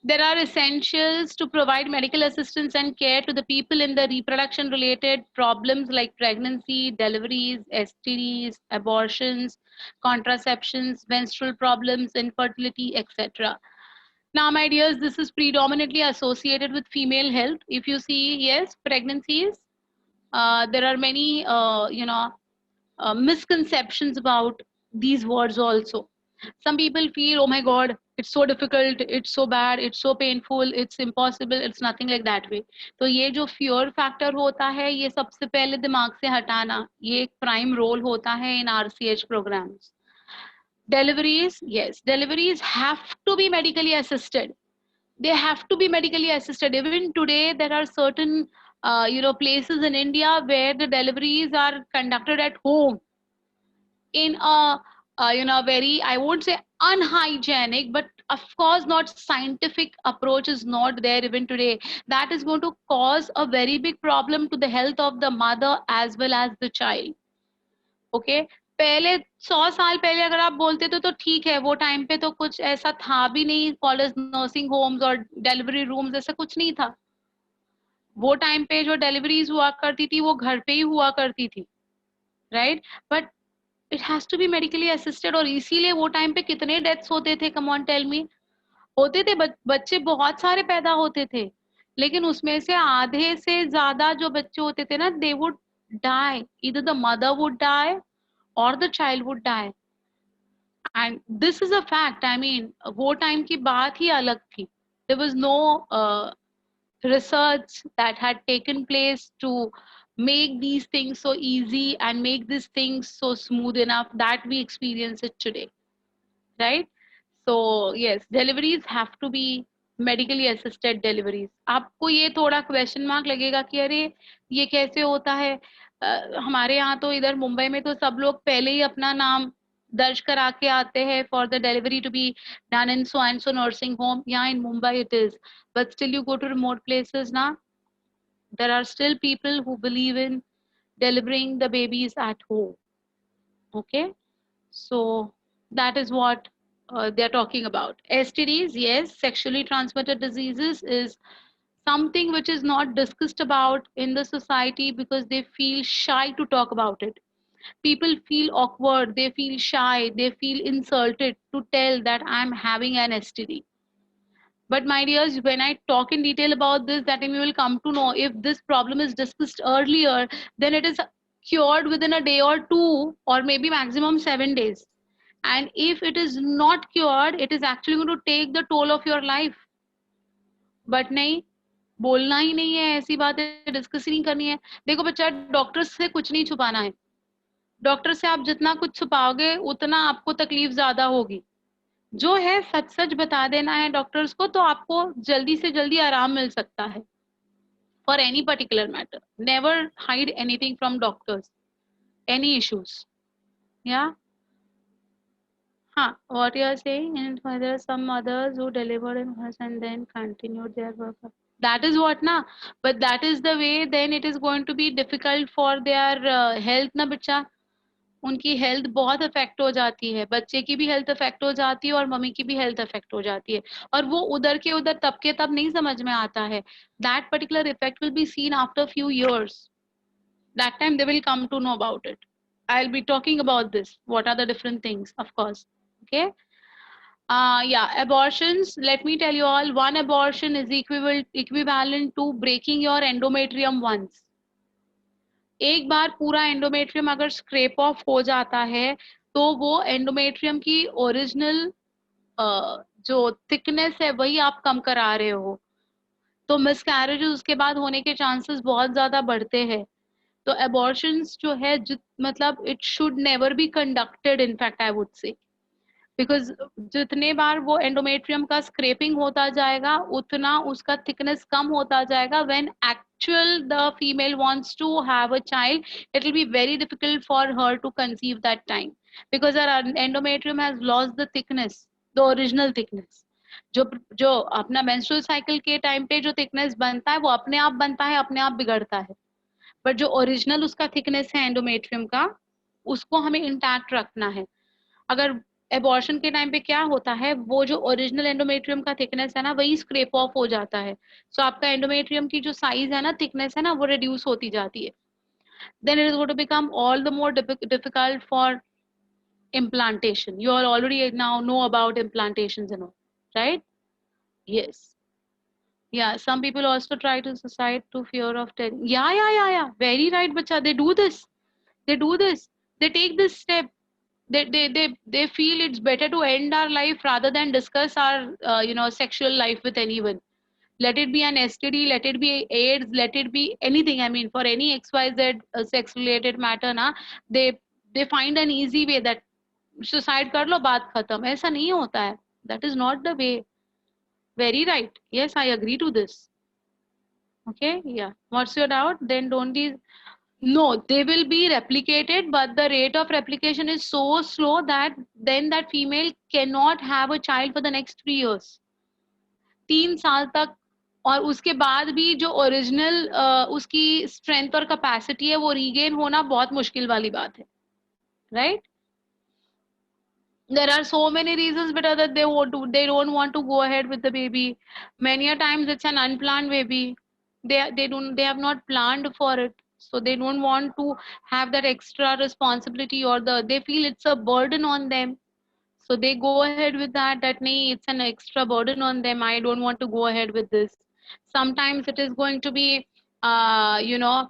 there are essentials to provide medical assistance and care to the people in the reproduction related problems like pregnancy, deliveries, STDs, abortions, contraceptions, menstrual problems, infertility, etc. Now, my dears, this is predominantly associated with female health. If you see, yes, pregnancies, there are many, misconceptions about these words also. Some people feel, oh my God, it's so difficult, it's so bad, it's so painful, it's impossible, it's nothing like that way. तो ये जो fear factor होता है, ये सबसे पहले दिमाग से हटाना, ये एक prime role होता है in RCH programs. Deliveries, yes, deliveries have to be medically assisted. They have to be medically assisted. Even today, there are certain, places in India where the deliveries are conducted at home in a, very, I won't say unhygienic, but of course not scientific approach is not there even today. That is going to cause a very big problem to the health of the mother as well as the child. Okay? पहले 100 साल पहले अगर आप बोलते तो ठीक है, वो टाइम पे तो कुछ ऐसा था भी नहीं, कॉलेज नर्सिंग होम्स और डिलीवरी रूम्स ऐसा कुछ नहीं था. वो टाइम पे जो डिलीवरीज हुआ करती थी वो घर पे ही हुआ करती थी, right? But it has to be medically assisted. और इसीलिए वो टाइम पे कितने डेथ्स होते थे, कम ऑन टेल मी. होते थे, बच्चे बहुत सारे पैदा होते थे, लेकिन उसमें से आधे से ज्यादा जो बच्चे होते थे ना, they would die. Either the mother would die or the child would die. And this is a fact. I mean, वो time की बात ही अलग थी. There was no research that had taken place to make these things so easy and make these things so smooth enough that we experience it today, right? So yes, deliveries have to be medically assisted deliveries. आपको ये थोड़ा question mark लगेगा कि अरे ये कैसे होता है. हमारे यहाँ तो इधर मुंबई में तो सब लोग पहले ही अपना नाम दर्ज करा के आते हैं for the delivery to be done in so and so nursing home. Yeah, in Mumbai it is, but still you go to remote places now, there are still people who believe in delivering the babies at home. Okay, so that is what they're talking about. STDs, yes, sexually transmitted diseases is something which is not discussed about in the society because they feel shy to talk about it. People feel awkward, they feel shy, they feel insulted to tell that I'm having an STD. But my dears, when I talk in detail about this, that time you will come to know if this problem is discussed earlier, then it is cured within a day or two, or maybe maximum 7 days. And if it is not cured, it is actually going to take the toll of your life. But नहीं, बोलना ही नहीं है, ऐसी बातें discuss ही नहीं करनी है. देखो बच्चा, डॉक्टर से कुछ नहीं छुपाना है. डॉक्टर से आप जितना कुछ छुपाओगे उतना आपको तकलीफ ज्यादा होगी. जो है सच सच बता देना है डॉक्टर्स को, तो आपको जल्दी से जल्दी आराम मिल सकता है. For any particular matter, never hide anything from doctors, any issues. या What you are saying, and there are some mothers who delivered in us and then continued their work. That is what na, but that is the way. Then it is going to be difficult for their health na बच्चा. उनकी health बहुत affect हो जाती है, बच्चे की भी health affect हो जाती है और मम्मी की भी हेल्थ अफेक्ट हो जाती है, और वो उधर के उधर तब के तब नहीं समझ में आता है. That particular effect will be seen after few years. That time they will come to know about it. I'll be talking about this. What are the different things, of course. Okay. Yeah, abortions. Let me tell you all, one abortion is equivalent to breaking your endometrium once. एक बार पूरा endometrium अगर scrape of हो जाता है तो वो endometrium की original जो थिकनेस है वही आप कम करा रहे हो, तो मिसकैरेज उसके बाद होने के चांसेस बहुत ज्यादा बढ़ते हैं. तो एबॉर्शंस जो है मतलब it should never be conducted, in fact I would say, because जितने बार वो एंडोमेट्रियम का स्क्रेपिंग होता जाएगा उतना उसका थिकनेस कम होता जाएगा. When actual the female wants to have a child, it will be very difficult for her to conceive that time, because her endometrium has lost the thickness, the original thickness. जो अपना menstrual cycle के time पे जो thickness बनता है वो अपने आप बनता है, अपने आप बिगड़ता है, बट जो ओरिजिनल उसका थिकनेस है एंडोमेट्रियम का, उसको हमें इंटैक्ट रखना है. अगर एबॉर्शन के टाइम पे क्या होता है, वो जो ओरिजिनल एंडोमेट्रियम का थिकनेस है ना वही स्क्रेप ऑफ हो जाता है, सो आपका एंडोमेट्रियम की जो साइज है ना, थिकनेस है ना, वो रिड्यूस होती जाती है. Then it is going to become all the more difficult for implantation. You all already now know about implantations and all, right? Yes. Yeah, some people also try to suicide to fear of telling. Yeah. Very right, bacha. They do this. They take this step. They feel it's better to end our life rather than discuss our sexual life with anyone. Let it be an STD, let it be AIDS, let it be anything. I mean, for any XYZ sex related matter na, they find an easy way that suicide कर लो, बात खत्म. ऐसा नहीं होता है. That is not the way. Very right. Yes, I agree to this. Okay, yeah. What's your doubt? Then don't be. No, they will be replicated, but the rate of replication is so slow that then that female cannot have a child for the next 3 years. 3 साल तक, और उसके बाद भी जो original उसकी strength और capacity है वो रीगेन होना बहुत मुश्किल वाली बात है, right? There are so many reasons, but that they don't want to go ahead with the baby. Many a times it's an unplanned baby. They have not planned for it, so they don't want to have that extra responsibility, or they feel it's a burden on them, so they go ahead with that nahi, it's an extra burden on them, I don't want to go ahead with this. Sometimes it is going to be the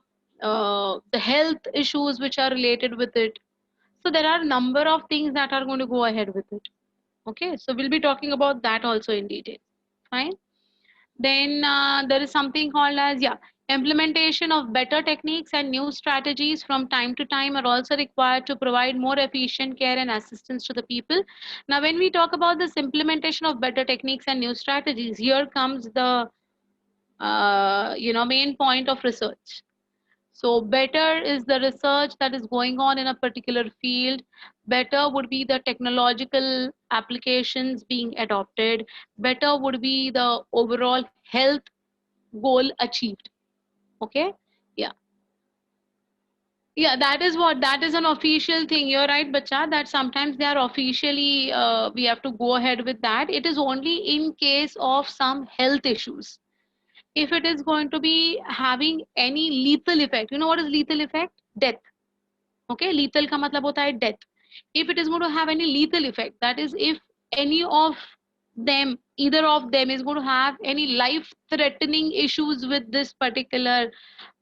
health issues which are related with it. So there are a number of things that are going to go ahead with it. Okay, so we'll be talking about that also in detail. Fine. Then there is something called as implementation of better techniques and new strategies from time to time are also required to provide more efficient care and assistance to the people. Now, when we talk about this implementation of better techniques and new strategies, here comes the main point of research. So better is the research that is going on in a particular field. Better would be the technological applications being adopted. Better would be the overall health goal achieved. Okay? Yeah. Yeah, that is an official thing. You're right, bacha, that sometimes they are officially, we have to go ahead with that. It is only in case of some health issues. If it is going to be having any lethal effect, you know what is lethal effect? Death. Okay, lethal ka matlab hota hai death. If it is going to have any lethal effect, that is if any of them, either of them is going to have any life threatening issues with this particular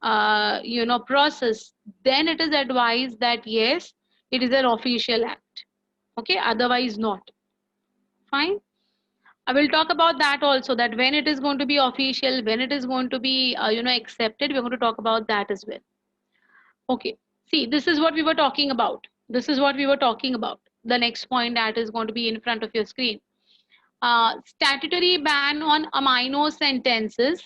process, then it is advised that yes, it is an official act. Okay, otherwise not. Fine. I will talk about that also, that when it is going to be official, when it is going to be accepted, we're going to talk about that as well. Okay, see, this is what we were talking about. The next point that is going to be in front of your screen. Statutory ban on amino sentences.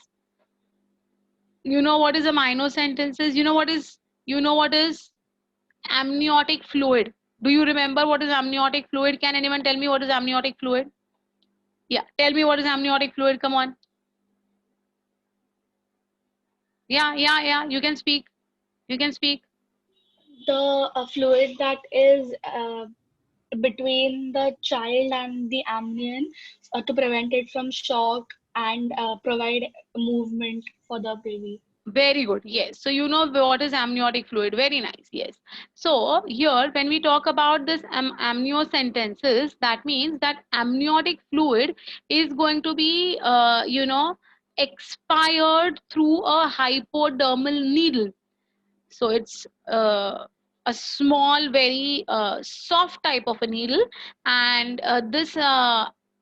You know what is amino sentences? You know what is amniotic fluid? Do you remember what is amniotic fluid? Can anyone tell me what is amniotic fluid? Yeah, tell me what is amniotic fluid. Come on. Yeah. You can speak. You can speak. The fluid that is between the child and the amnion to prevent it from shock and provide movement for the baby. Very good. Yes. So you know what is amniotic fluid. Very nice. Yes. So here, when we talk about this amniocentesis, that means that amniotic fluid is going to be, expired through a hypodermal needle. So it's a small, very soft type of a needle, and this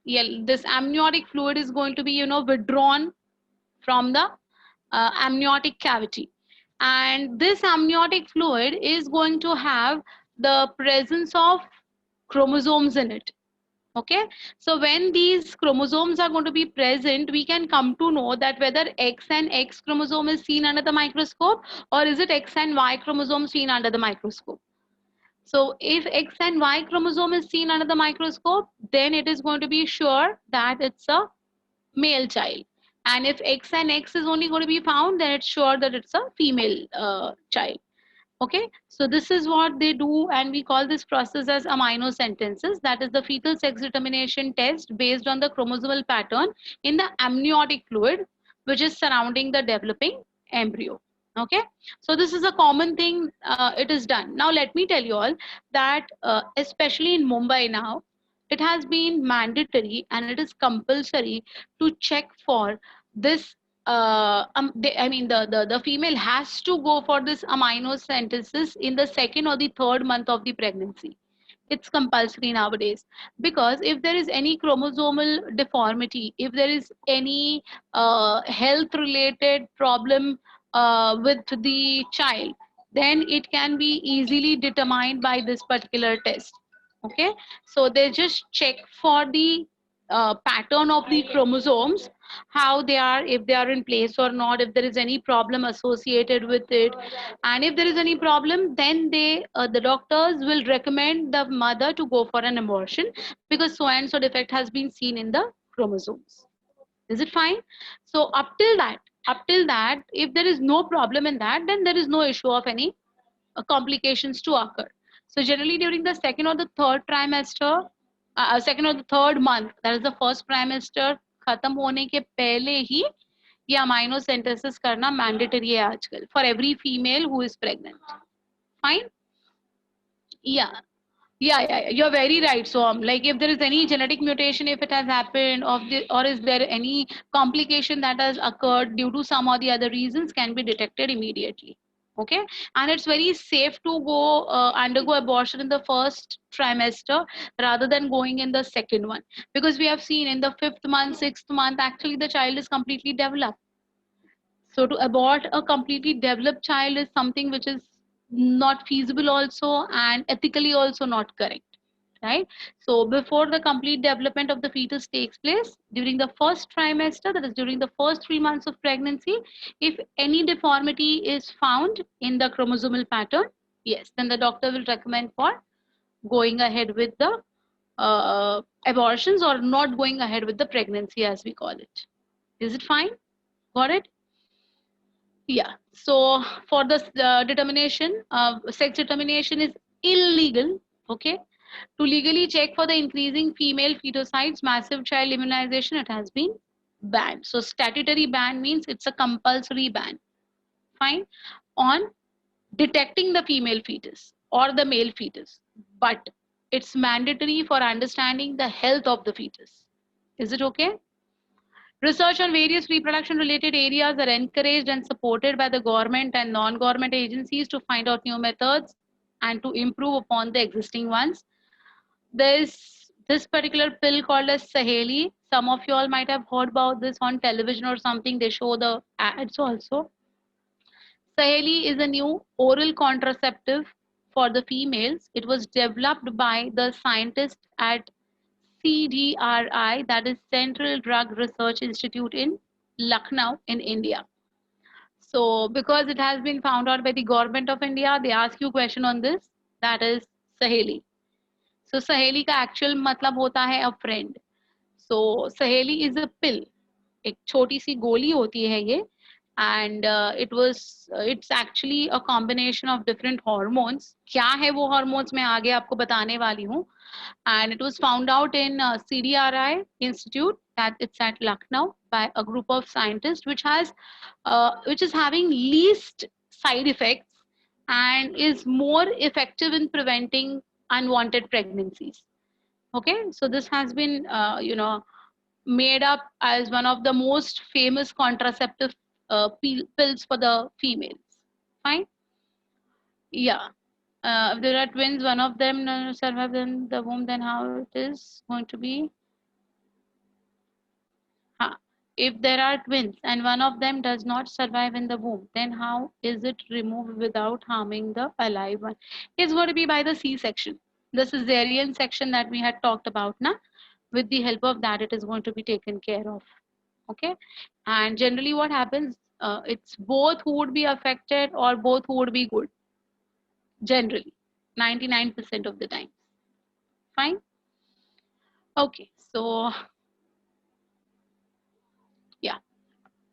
amniotic fluid is going to be, withdrawn from the amniotic cavity, and this amniotic fluid is going to have the presence of chromosomes in it. Okay, so when these chromosomes are going to be present, we can come to know that whether X and X chromosome is seen under the microscope, or is it X and Y chromosome seen under the microscope. So if X and Y chromosome is seen under the microscope, then it is going to be sure that it's a male child. And if X and X is only going to be found, then it's sure that it's a female child. Okay, so this is what they do, and we call this process as amniocentesis. That is the fetal sex determination test based on the chromosomal pattern in the amniotic fluid, which is surrounding the developing embryo. Okay, so this is a common thing. It is done. Now let me tell you all that especially in Mumbai now, it has been mandatory and it is compulsory to check for this the female has to go for this amniocentesis in the second or the third month of the pregnancy. It's compulsory nowadays, because if there is any chromosomal deformity, if there is any health related problem with the child, then it can be easily determined by this particular test. Okay, so they just check for the pattern of the chromosomes, how they are, if they are in place or not, if there is any problem associated with it, and if there is any problem, then the doctors will recommend the mother to go for an abortion, because so and so defect has been seen in the chromosomes. Is it fine? So up till that, if there is no problem in that, then there is no issue of any complications to occur. So generally during the second or the third trimester, second or the third month, that is the first trimester खत्म होने के पहले ही ये amniocentesis करना mandatory है आजकल for every female who is pregnant. Fine? Yeah. You're very right. So, like, if there is any genetic mutation, if it has happened, or is there any complication that has occurred due to some or the other reasons, can be detected immediately. Okay, and it's very safe to go undergo abortion in the first trimester rather than going in the second one, because we have seen in the 5th month, 6th month, actually the child is completely developed. So to abort a completely developed child is something which is not feasible also, and ethically also not correct, right? So before the complete development of the fetus takes place, during the first trimester, that is during the first 3 months of pregnancy, if any deformity is found in the chromosomal pattern, yes, then the doctor will recommend for going ahead with the abortions, or not going ahead with the pregnancy, as we call it. Is it fine? Got it? Yeah, so for the determination, sex determination is illegal. Okay, to legally check for the increasing female fetocytes, massive child immunization, it has been banned. So statutory ban means it's a compulsory ban. Fine, on detecting the female fetus or the male fetus, but it's mandatory for understanding the health of the fetus. Is it okay? Research on various reproduction related areas are encouraged and supported by the government and non-government agencies to find out new methods and to improve upon the existing ones. There's this particular pill called as Saheli. Some of you all might have heard about this on television or something. They show the ads also. Saheli is a new oral contraceptive for the females. It was developed by the scientists at CDRI, that is Central Drug Research Institute in Lucknow in India. So because it has been found out by the government of India, they ask you a question on this, that is Saheli. So सहेली का actual मतलब होता है a friend. So सहेली is a pill. एक छोटी सी गोली होती है ये, and it's actually a combination of different hormones. क्या है वो hormones मैं आगे आपको बताने वाली हूँ. And it was found out in CDRI Institute, that it's at Lucknow, by a group of scientists, which is having least side effects and is more effective in preventing unwanted pregnancies. Okay, so this has been made up as one of the most famous contraceptive pills for the females. Fine. Yeah. If there are twins, one of them survives in the womb, then how it is going to be? If there are twins and one of them does not survive in the womb, then how is it removed without harming the alive one? It's going to be by the C-section. The cesarean section that we had talked about, na? With the help of that, it is going to be taken care of. Okay, and generally what happens, it's both who would be affected or both who would be good. Generally, 99% of the time. Fine. Okay, so yeah,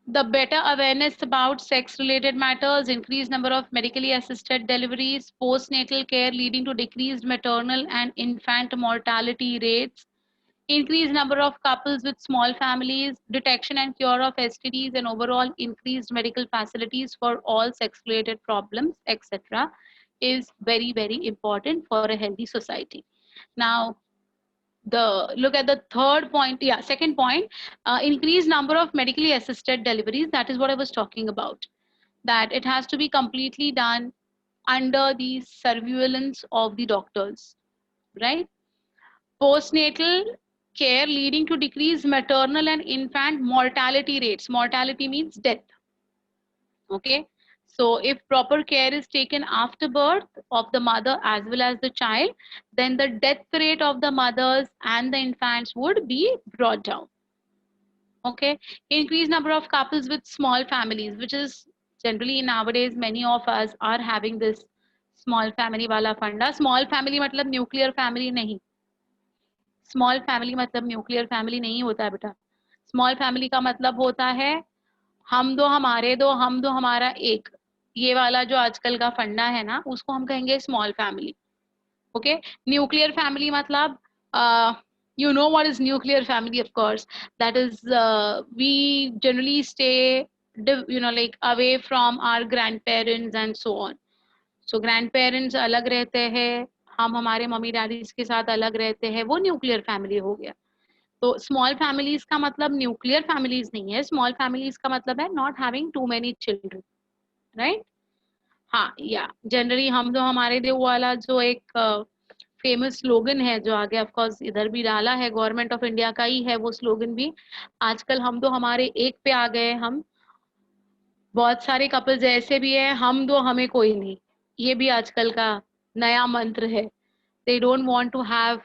the better awareness about sex related matters, increased number of medically assisted deliveries, postnatal care leading to decreased maternal and infant mortality rates, increased number of couples with small families, detection and cure of STDs, and overall increased medical facilities for all sex related problems, etc., is very, very important for a healthy society. Now, look at the third point. Yeah, second point, increased number of medically assisted deliveries. That is what I was talking about, that it has to be completely done under the surveillance of the doctors, right? Postnatal care leading to decreased maternal and infant mortality rates. Mortality means death. Okay, so if proper care is taken after birth of the mother as well as the child, then the death rate of the mothers and the infants would be brought down. Okay, increased number of couples with small families, which is generally nowadays many of us are having this small family wala funda. Small family matlab nuclear family nahi. Small family मतलब nuclear family नहीं होता है बेटा. Small family का मतलब होता है हम दो हमारे दो, हम दो हमारा एक. ये वाला जो आजकल का फंडा है ना, उसको हम कहेंगे small family. Okay, nuclear family मतलब you know what is nuclear family, of course. That is, we generally stay like away from our grandparents and so on. So grandparents अलग रहते हैं, हम हमारे मम्मी डैडी के साथ अलग रहते हैं, वो न्यूक्लियर फैमिली हो गया. तो स्मॉल फैमिलीज का मतलब न्यूक्लियर फैमिलीज नहीं है. स्मॉल फैमिलीज का मतलब है not having too many children, right? हाँ, या जनरली हम तो हमारे दे वाला जो एक फेमस स्लोगन है जो आगे ऑफ कोर्स इधर भी डाला है, गवर्नमेंट ऑफ इंडिया का ही है वो स्लोगन भी. आजकल हम तो हमारे एक पे आ गए. हम बहुत सारे कपल्स ऐसे भी है, हम दो हमें कोई नहीं, ये भी आजकल का नया मंत्र है. They don't want to have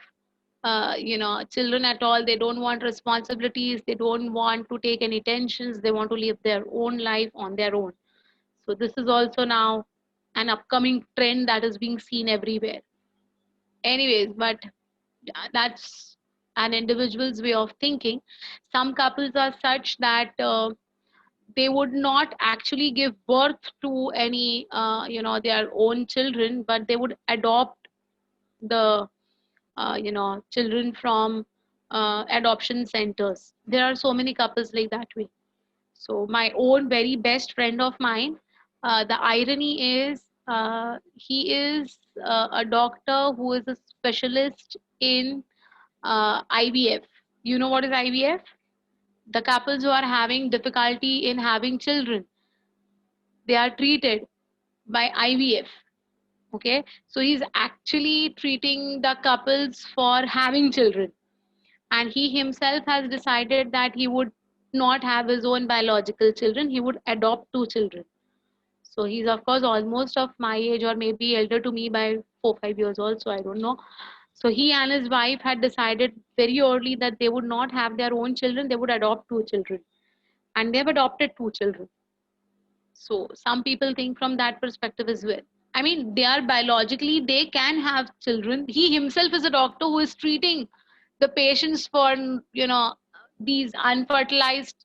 children at all. They don't want responsibilities. They don't want to take any tensions. They want to live their own life on their own. So this is also now an upcoming trend that is being seen everywhere. Anyways, but that's an individual's way of thinking. Some couples are such that they would not actually give birth to any their own children, but they would adopt the children from adoption centers. There are so many couples like that way. So my own very best friend of mine, the irony is he is a doctor who is a specialist in IVF. You know what is IVF? The couples who are having difficulty in having children, they are treated by IVF. Okay, so he's actually treating the couples for having children, and he himself has decided that he would not have his own biological children, he would adopt 2 children. So he's of course almost of my age, or maybe elder to me by 4-5 years also, I don't know. So he and his wife had decided very early that they would not have their own children, they would adopt 2 children, and they've adopted 2 children. So some people think from that perspective as well. I mean, they are biologically, they can have children. He himself is a doctor who is treating the patients for, you know, these unfertilized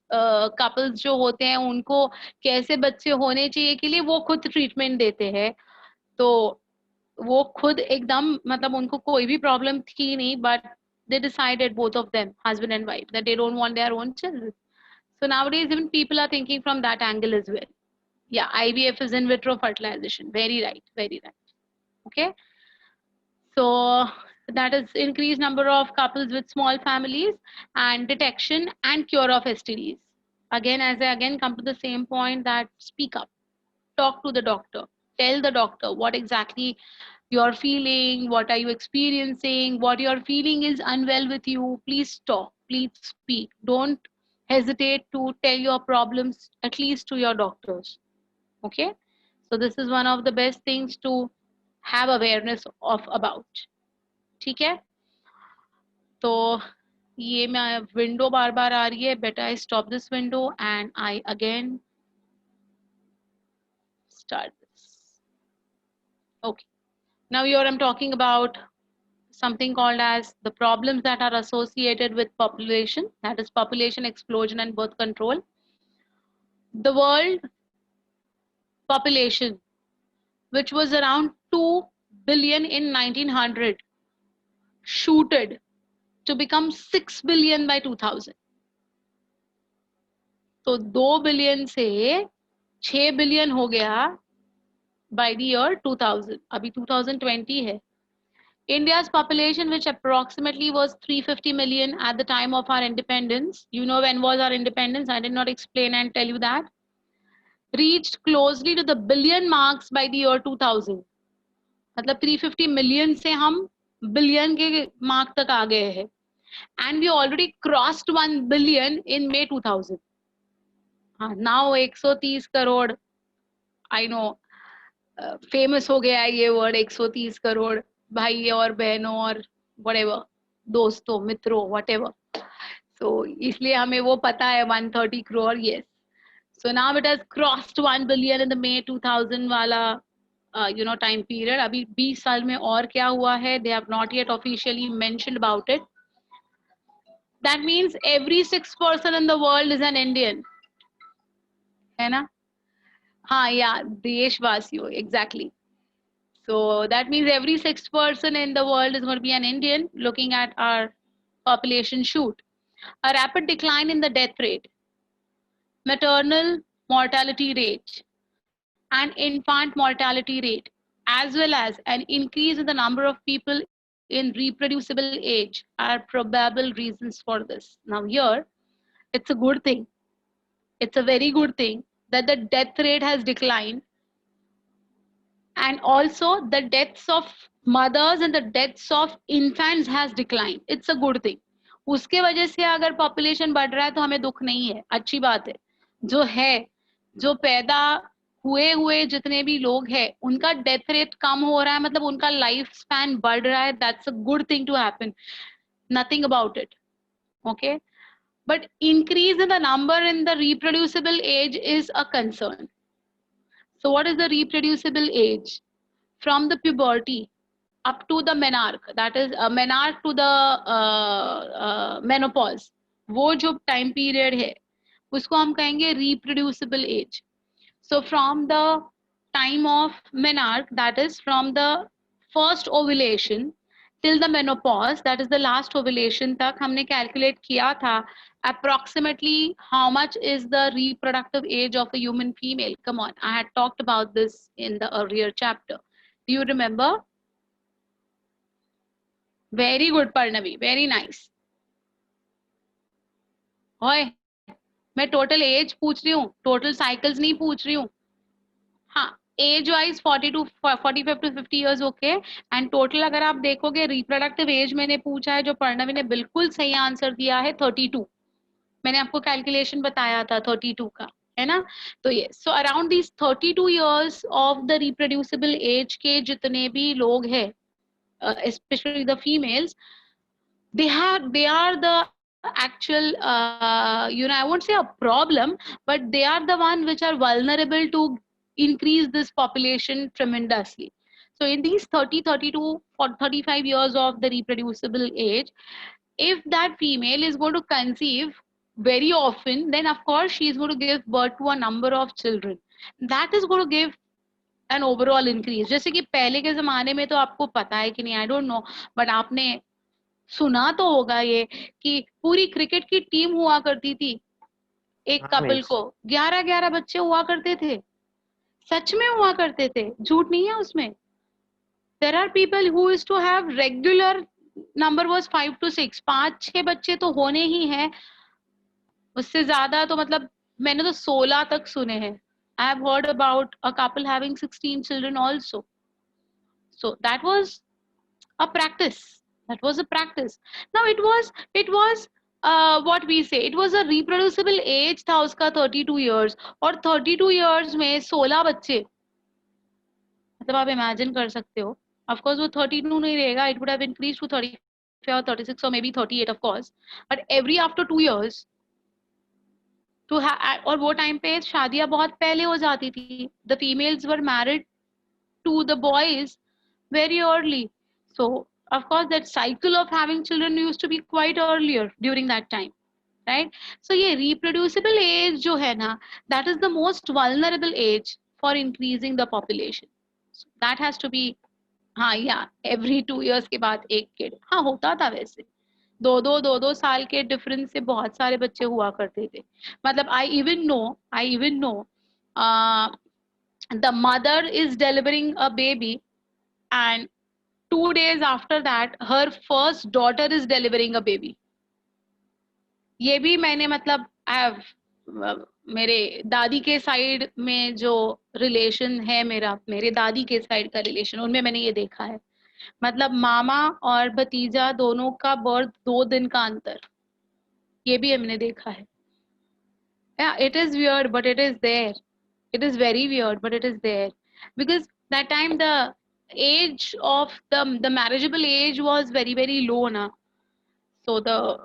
couples जो होते हैं उनको कैसे बच्चे होने चाहिए के लिए वो खुद ट्रीटमेंट देते हैं. तो वो खुद एकदम मतलब उनको कोई भी प्रॉब्लम थी नहीं, but they decided, both of them, husband and wife, that they don't want their own children. So nowadays even people are thinking from that angle as well. Yeah, IVF is in vitro fertilization. Very right, very right. Okay. So that is increased number of couples with small families and detection and cure of STDs. Again, as I again come to the same point, that speak up, talk to the doctor, tell the doctor what exactly you're feeling, what are you experiencing, what you're feeling is unwell with you. Please talk, please speak. Don't hesitate to tell your problems at least to your doctors. Okay, so this is one of the best things to have awareness of about. ठीक है, तो ये मैं window बार बार आ रही है. Better I stop this window and I again start this. Okay, now here I'm talking about something called as the problems that are associated with population, that is population explosion and birth control. The world population, which was around 2 billion in 1900, shooted to become 6 billion by 2000. तो 2 billion से 6 billion हो गया by the year 2000. अभी 2020 है. India's population, which approximately was 350 million at the time of our independence, you know when was our independence, I did not explain and tell you that, reached closely to the billion marks by the year 2000. मतलब 350 million से हम billion के mark तक आ गए हैं. And we already crossed 1 billion in May 2000. Now 130 crore, I know, famous हो गया है ये word 130 crore भाई और बहनों और whatever, दोस्तों मित्रों whatever. So इसलिए हमें वो पता है 130 crore, yes. So now it has crossed 1 billion in the May 2000 वाला time period. अभी 20 साल में और क्या हुआ है, they have not yet officially mentioned about it. That means every 6th person in the world is an Indian. है ना? हाँ, yeah, देशवासियों, exactly. So that means every 6th person in the world is going to be an Indian. Looking at our population shoot, a rapid decline in the death rate, maternal mortality rate, and infant mortality rate, as well as an increase in the number of people in reproducible age are probable reasons for this. Now here, it's a good thing. It's a very good thing that the death rate has declined, and also the deaths of mothers and the deaths of infants has declined. It's a good thing. उसके वजह से अगर population बढ़ रहा है तो हमें दुख नहीं है, अच्छी बात है. जो है, जो पैदा हुए जितने भी लोग हैं उनका डेथ रेट कम हो रहा है, मतलब उनका लाइफ स्पैन बढ़ रहा है. That's a good thing to happen, nothing about it. Okay, but increase in the number in the reproducible age is a concern. So what is the reproducible age? From the puberty up to the menarche, that is menarche to the menopause, वो जो time period है उसको हम कहेंगे reproducible age. So from the time of menarche, that is from the first ovulation till the menopause, that is the last ovulation तक हमने calculate किया था approximately how much is the reproductive age of a human female. Come on, I had talked about this in the earlier chapter. Do you remember? Very good, Parnavi, very nice. ओए, मैं total as पूछ रही हूँ, total cycles नहीं पूछ रही हूँ. हाँ, age wise 45 to 50 years okay. And total अगर आप देखोगे रिप्रोडक्टिव एज मैंने पूछा है, जो पर्णवी ने बिल्कुल सही आंसर दिया है 32. मैंने आपको कैलकुलेशन बताया था 32 का, है ना? तो ये so around this 32 years of the reproducible age के जितने भी लोग हैं, especially the females, they are the actual I won't say a problem, but they are the one which are vulnerable to increase this population tremendously. So in these 30, 32, 35 years of the reproducible age, if that female is going to conceive very often, then of course she is going to give birth to a number of children. That is going to give an overall increase. जैसे कि पहले के जमाने में तो आपको पता है कि नहीं, I don't know, but आपने सुना तो होगा ये कि पूरी क्रिकेट की टीम हुआ करती थी, एक हाँ कपल मिस, को 11-11 बच्चे हुआ करते थे, सच में हुआ करते थे, झूठ नहीं है उसमें. There are people who used to have regular number was 5 to 6, 5-6 बच्चे तो होने ही हैं, उससे ज्यादा तो मतलब मैंने तो 16 तक सुने हैं. I have heard about a couple having 16 children also. So that was a practice. That was a practice. Now it was what we say, it was a reproducible age था उसका 32 years, और 32 years में 16 बच्चे, मतलब आप imagine कर सकते हो. Of course वो 32 नहीं रहेगा, it would have increased to 35 or 36 or maybe 38 of course, but every after 2 years to have, और वो टाइम पे शादियां बहुत पहले हो जाती थी. The females were married to the boys very early. So of course that cycle of having children used to be quite earlier during that time, right? So ये reproducible age जो है ना, that is the most vulnerable age for increasing the population. So that has to be, हाँ या every 2 years के बाद एक kid. हाँ होता था वैसे, दो साल के डिफरेंस से बहुत सारे बच्चे हुआ करते थे. मतलब I even know the mother is delivering a baby and 2 days after that her first daughter is delivering a baby. ये भी मैंने मतलब I have मेरे दादी के साइड में जो रिलेशन है मेरे दादी के साइड का रिलेशन, उनमें मैंने ये देखा है. मतलब मामा और भतीजा दोनों का बर्थ 2 दिन का अंतर, ये भी हमने देखा है. Yeah, it is weird but it is there. It is very weird but it is there, because that time the age of the marriageable age was very very low na. So the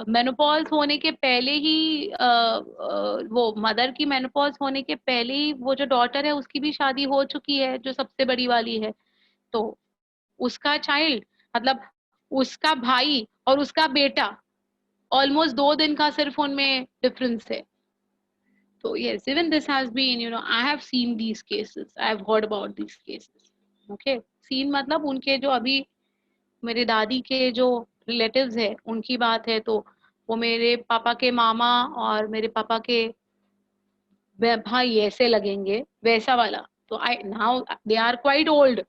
menopause होने के पहले ही वो mother की menopause होने के पहले ही वो जो डॉटर है उसकी भी शादी हो चुकी है, जो सबसे बड़ी वाली है. तो उसका चाइल्ड मतलब उसका भाई और उसका बेटा ऑलमोस्ट 2 दिन का सिर्फ उनमें डिफरेंस है. So yes, even this has been, I have seen these cases. I have heard about these cases. Okay, seen मतलब उनके जो अभी मेरे दादी के जो relatives है उनकी बात है, तो वो मेरे पापा के मामा और मेरे पापा के भाई ऐसे लगेंगे, वैसा वाला. तो now they are quite old,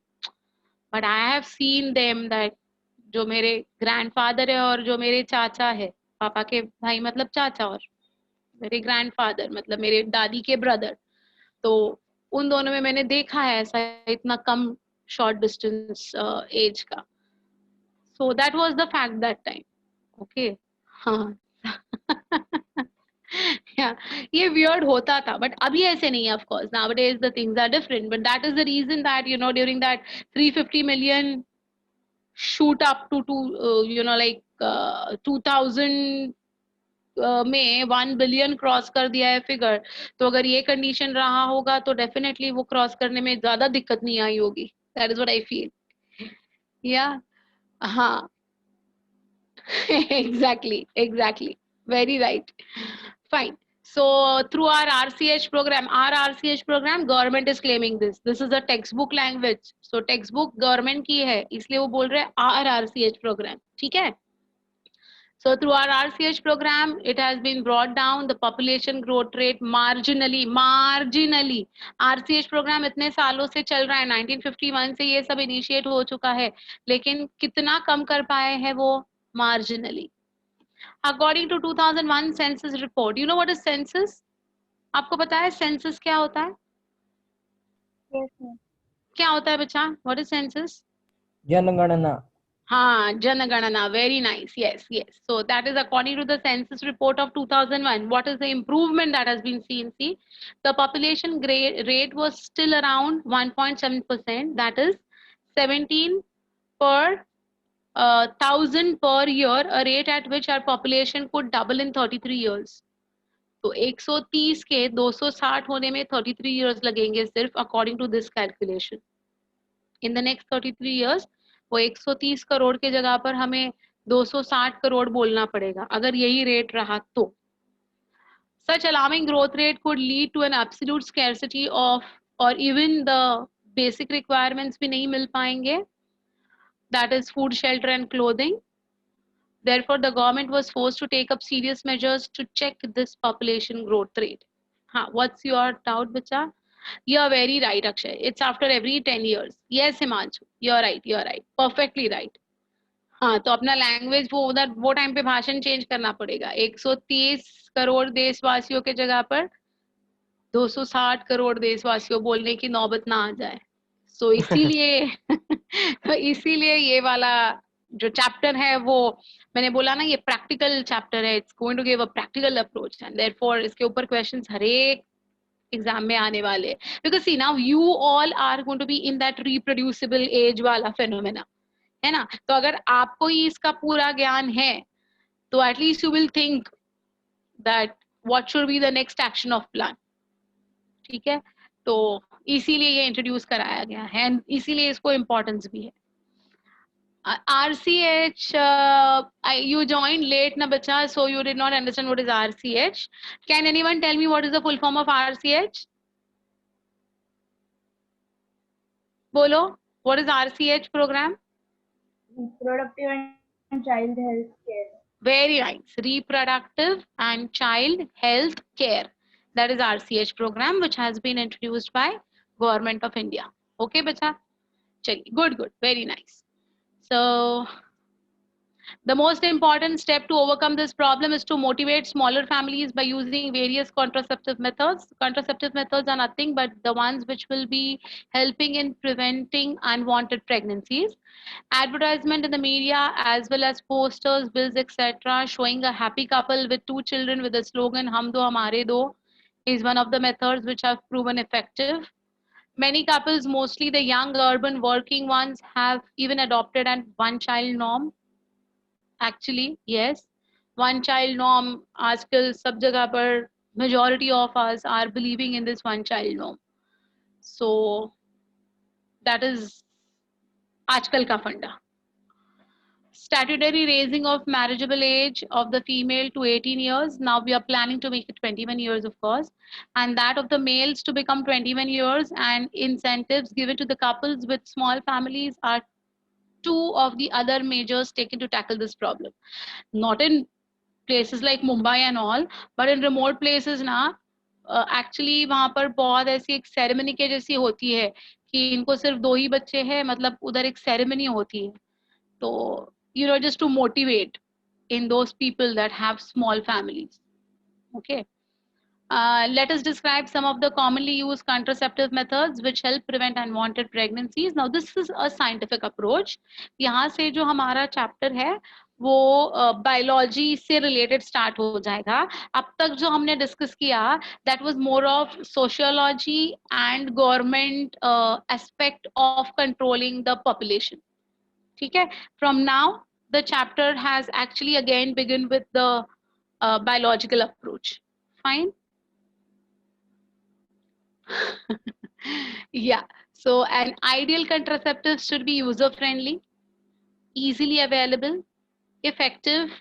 but I have seen them that जो मेरे grandfather है और जो मेरे चाचा है, पापा के भाई मतलब चाचा, और मेरे ग्रैंडफादर मतलब मेरे दादी के ब्रदर, तो उन दोनों में मैंने देखा है ऐसा इतना कम शॉर्ट डिस्टेंस एज का. So that was the fact that time. Okay, हाँ. ये वियर्ड होता था बट अभी ऐसे नहीं है. Of course nowadays the things are different, but that is the reason that during that 350 million shoot up to 2000 में 1 बिलियन क्रॉस कर दिया है फिगर. तो अगर ये कंडीशन रहा होगा तो डेफिनेटली वो क्रॉस करने में ज्यादा दिक्कत नहीं आई होगी. That is what I feel. या हाँ, exactly, very right. Fine. So through our RCH program, government is claiming this is a textbook language. So textbook government की है, इसलिए वो बोल रहे हैं our RCH program. ठीक है. So through our RCH program, it has been brought down the population growth rate marginally. RCH program इतने सालों से चल रहा है, 1951 से ये सब इनिशिएट हो चुका है, लेकिन कितना कम कर पाए हैं वो marginally. According to 2001 census report, you know what is census? आपको पता है census क्या होता है? Yes, ma'am. क्या होता है बच्चा? What is census? जनगणना. हाँ, जनगणना. Very nice. Yes. So that is according to the census report of 2001. What is the improvement that has been seen? See, the population rate was still around 1.7%. That is 17 per 1,000 per year, a rate at which our population could double in 33 years. तो 130 के 260 होने में 33 years लगेंगे सिर्फ, according to this calculation. In the next 33 years वो 130 करोड़ के जगह पर हमें 260 करोड़ बोलना पड़ेगा, अगर यही रेट रहा तो। Such alarming growth rate could lead to an absolute scarcity of, or even the basic requirements भी नहीं मिल पाएंगे, that is food, shelter and clothing. Therefore, the government was forced to take up serious measures to check this population growth rate. What's your doubt, bacha? You're very right, Akshay. It's after every 10 years. Yes, Himanshu. You're right. Perfectly right. हाँ, तो अपना language वो उधर वो time पे भाषण change करना पड़ेगा। 130 करोड़ देशवासियों के जगह पर 260 करोड़ देशवासियों बोलने की नौबत ना आ जाए। सो इसीलिए ये वाला जो चैप्टर है वो मैंने बोला ना, ये प्रैक्टिकल चैप्टर है, it's going to give a practical approach and therefore इसके ऊपर क्वेश्चंस हर एक एग्जाम में आने वाले, because see now you all are going to be in that reproducible age वाला फेनोमेना, है ना। तो अगर आपको ही इसका पूरा ज्ञान है तो at least you will think that what should be the next action of plan. ठीक है, तो इसीलिए ये इंट्रोड्यूस कराया गया है एंड इसीलिए इसको इम्पोर्टेंस भी है। RCH, you joined late na bacha, so you did not understand what is RCH. Can anyone tell me what is the full form of RCH? Bolo, what is RCH program? Reproductive and child health care. Very nice. Reproductive and child health care. That is RCH program, which has been introduced by Government of India. Okay, bacha? Chaliye, good. Very nice. So, the most important step to overcome this problem is to motivate smaller families by using various contraceptive methods. Contraceptive methods are nothing but the ones which will be helping in preventing unwanted pregnancies. Advertisement in the media as well as posters, bills, etc. showing a happy couple with 2 children with the slogan "Hum do hamare do" is one of the methods which have proven effective. Many couples, mostly the young urban working ones, have even adopted an one-child norm. Actually, yes, one-child norm. आजकल सब जगह पर majority of us are believing in this one-child norm. So that is आजकल का फंडा. Statutory raising of marriageable age of the female to 18 years. Now we are planning to make it 21 years, of course, and that of the males to become 21 years, and incentives given to the couples with small families are 2 of the other measures taken to tackle this problem. Not in places like Mumbai and all, but in remote places ना, actually वहाँ पर बहुत ऐसी एक ceremony के जैसी होती है कि इनको सिर्फ 2 ही बच्चे हैं, मतलब उधर एक ceremony होती है, तो just to motivate in those people that have small families. Okay. Let us describe some of the commonly used contraceptive methods which help prevent unwanted pregnancies. Now, this is a scientific approach. यहाँ से जो हमारा chapter है वो biology से related start हो जाएगा. अब तक जो हमने discuss किया, that was more of sociology and government aspect of controlling the population. ठीक है? From now, the chapter has actually again begun with the biological approach. Fine. Yeah, so an ideal contraceptive should be user friendly, easily available, effective,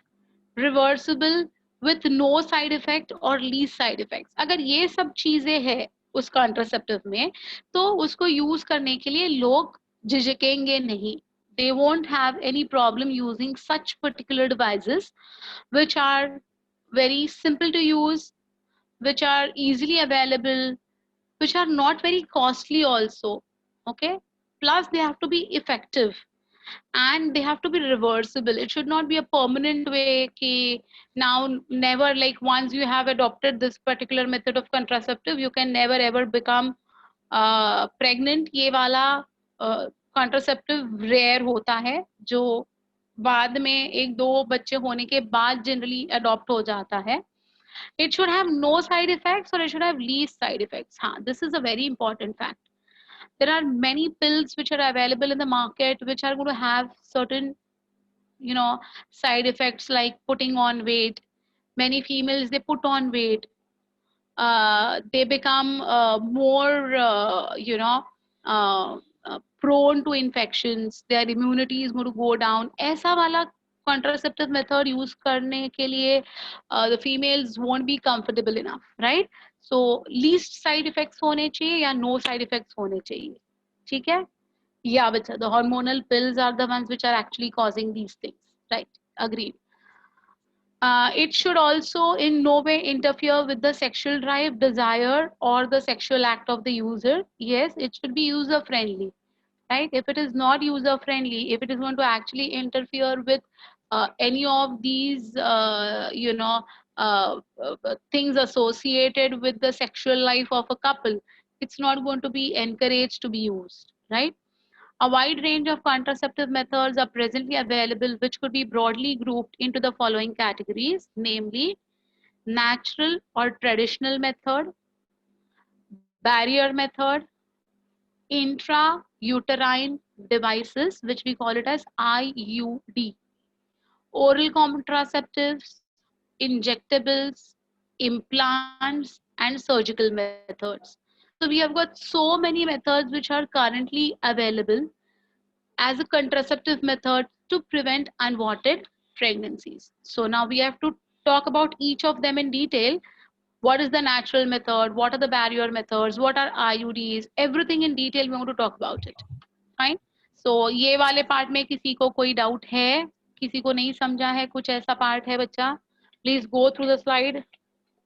reversible, with no side effect or least side effects. अगर ये सब चीजें हैं उस contraceptive में, तो उसको use करने के लिए लोग झिझकेंगे नहीं. They won't have any problem using such particular devices, which are very simple to use, which are easily available, which are not very costly also. Okay, plus they have to be effective and they have to be reversible. It should not be a permanent way ki now never, like once you have adopted this particular method of contraceptive, you can never ever become pregnant. ये वाला contraceptive rare होता है, जो बाद में 1-2 बच्चे होने के बाद generally adopt हो जाता है. It should have no side effects or it should have least side effects. This is a very important fact. There are many pills which are available in the market which are going to have certain, side effects like putting on weight. Many females, they put on weight. they become more, prone to infections, their immunity is going to go down. ऐसा वाला contraceptive method use करने के लिए the females won't be comfortable enough, right? So least side effects होने चाहिए या no side effects होने चाहिए, ठीक है? Yeah, but the hormonal pills are the ones which are actually causing these things, right? Agreed. It should also in no way interfere with the sexual drive, desire, or the sexual act of the user. Yes, it should be user friendly, right? If it is not user friendly, if it is going to actually interfere with any of these, things associated with the sexual life of a couple, it's not going to be encouraged to be used, right? A wide range of contraceptive methods are presently available, which could be broadly grouped into the following categories, namely natural or traditional method, barrier method, intrauterine devices, which we call it as IUD, oral contraceptives, injectables, implants, and surgical methods. So we have got so many methods which are currently available as a contraceptive method to prevent unwanted pregnancies. So now we have to talk about each of them in detail. What is the natural method? What are the barrier methods? What are IUDs? Everything in detail we want to talk about it. Fine. So ये वाले part में किसी को कोई doubt है? किसी को नहीं समझा है? कुछ ऐसा part है बच्चा? Please go through the slide.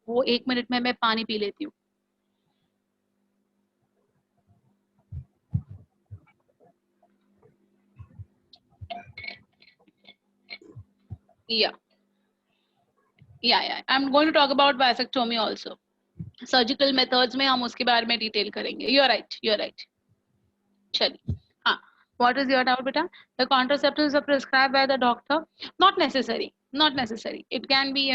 वो 1 minute में मैं पानी पी लेती हूँ. Yeah. I'm going to talk about vasectomy also. Surgical methods में हम उसके बारे में detail करेंगे. You're right. चलिए. हाँ. What is your doubt, beta? The contraceptives are prescribed by the doctor. Not necessary. It can be,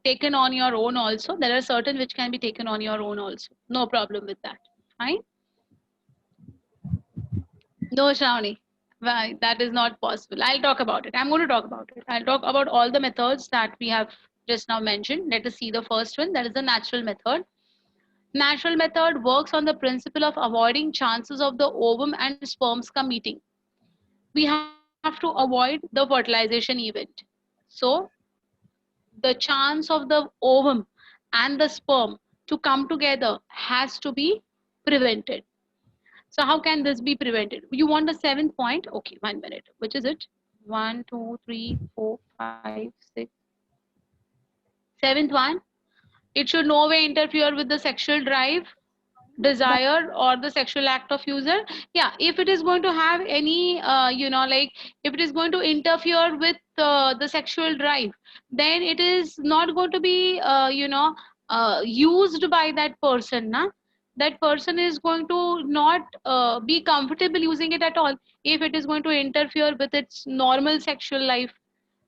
taken on your own also. There are certain which can be taken on your own also. No problem with that. Fine. No, Shravani. Why? That is not possible. I'll talk about it. I'm going to talk about it. I'll talk about all the methods that we have just now mentioned. Let us see the first one. That is the natural method. Natural method works on the principle of avoiding chances of the ovum and sperms meeting. We have to avoid the fertilization event. So the chance of the ovum and the sperm to come together has to be prevented. So how can this be prevented? You want the 7th point? Okay, 1 minute. Which is it? 1, 2, 3, 4, 5, 6. 7th one. It should no way interfere with the sexual drive, desire, or the sexual act of user. Yeah, if it is going to have any, if it is going to interfere with the sexual drive, then it is not going to be, used by that person. Na? That person is going to not be comfortable using it at all if it is going to interfere with its normal sexual life.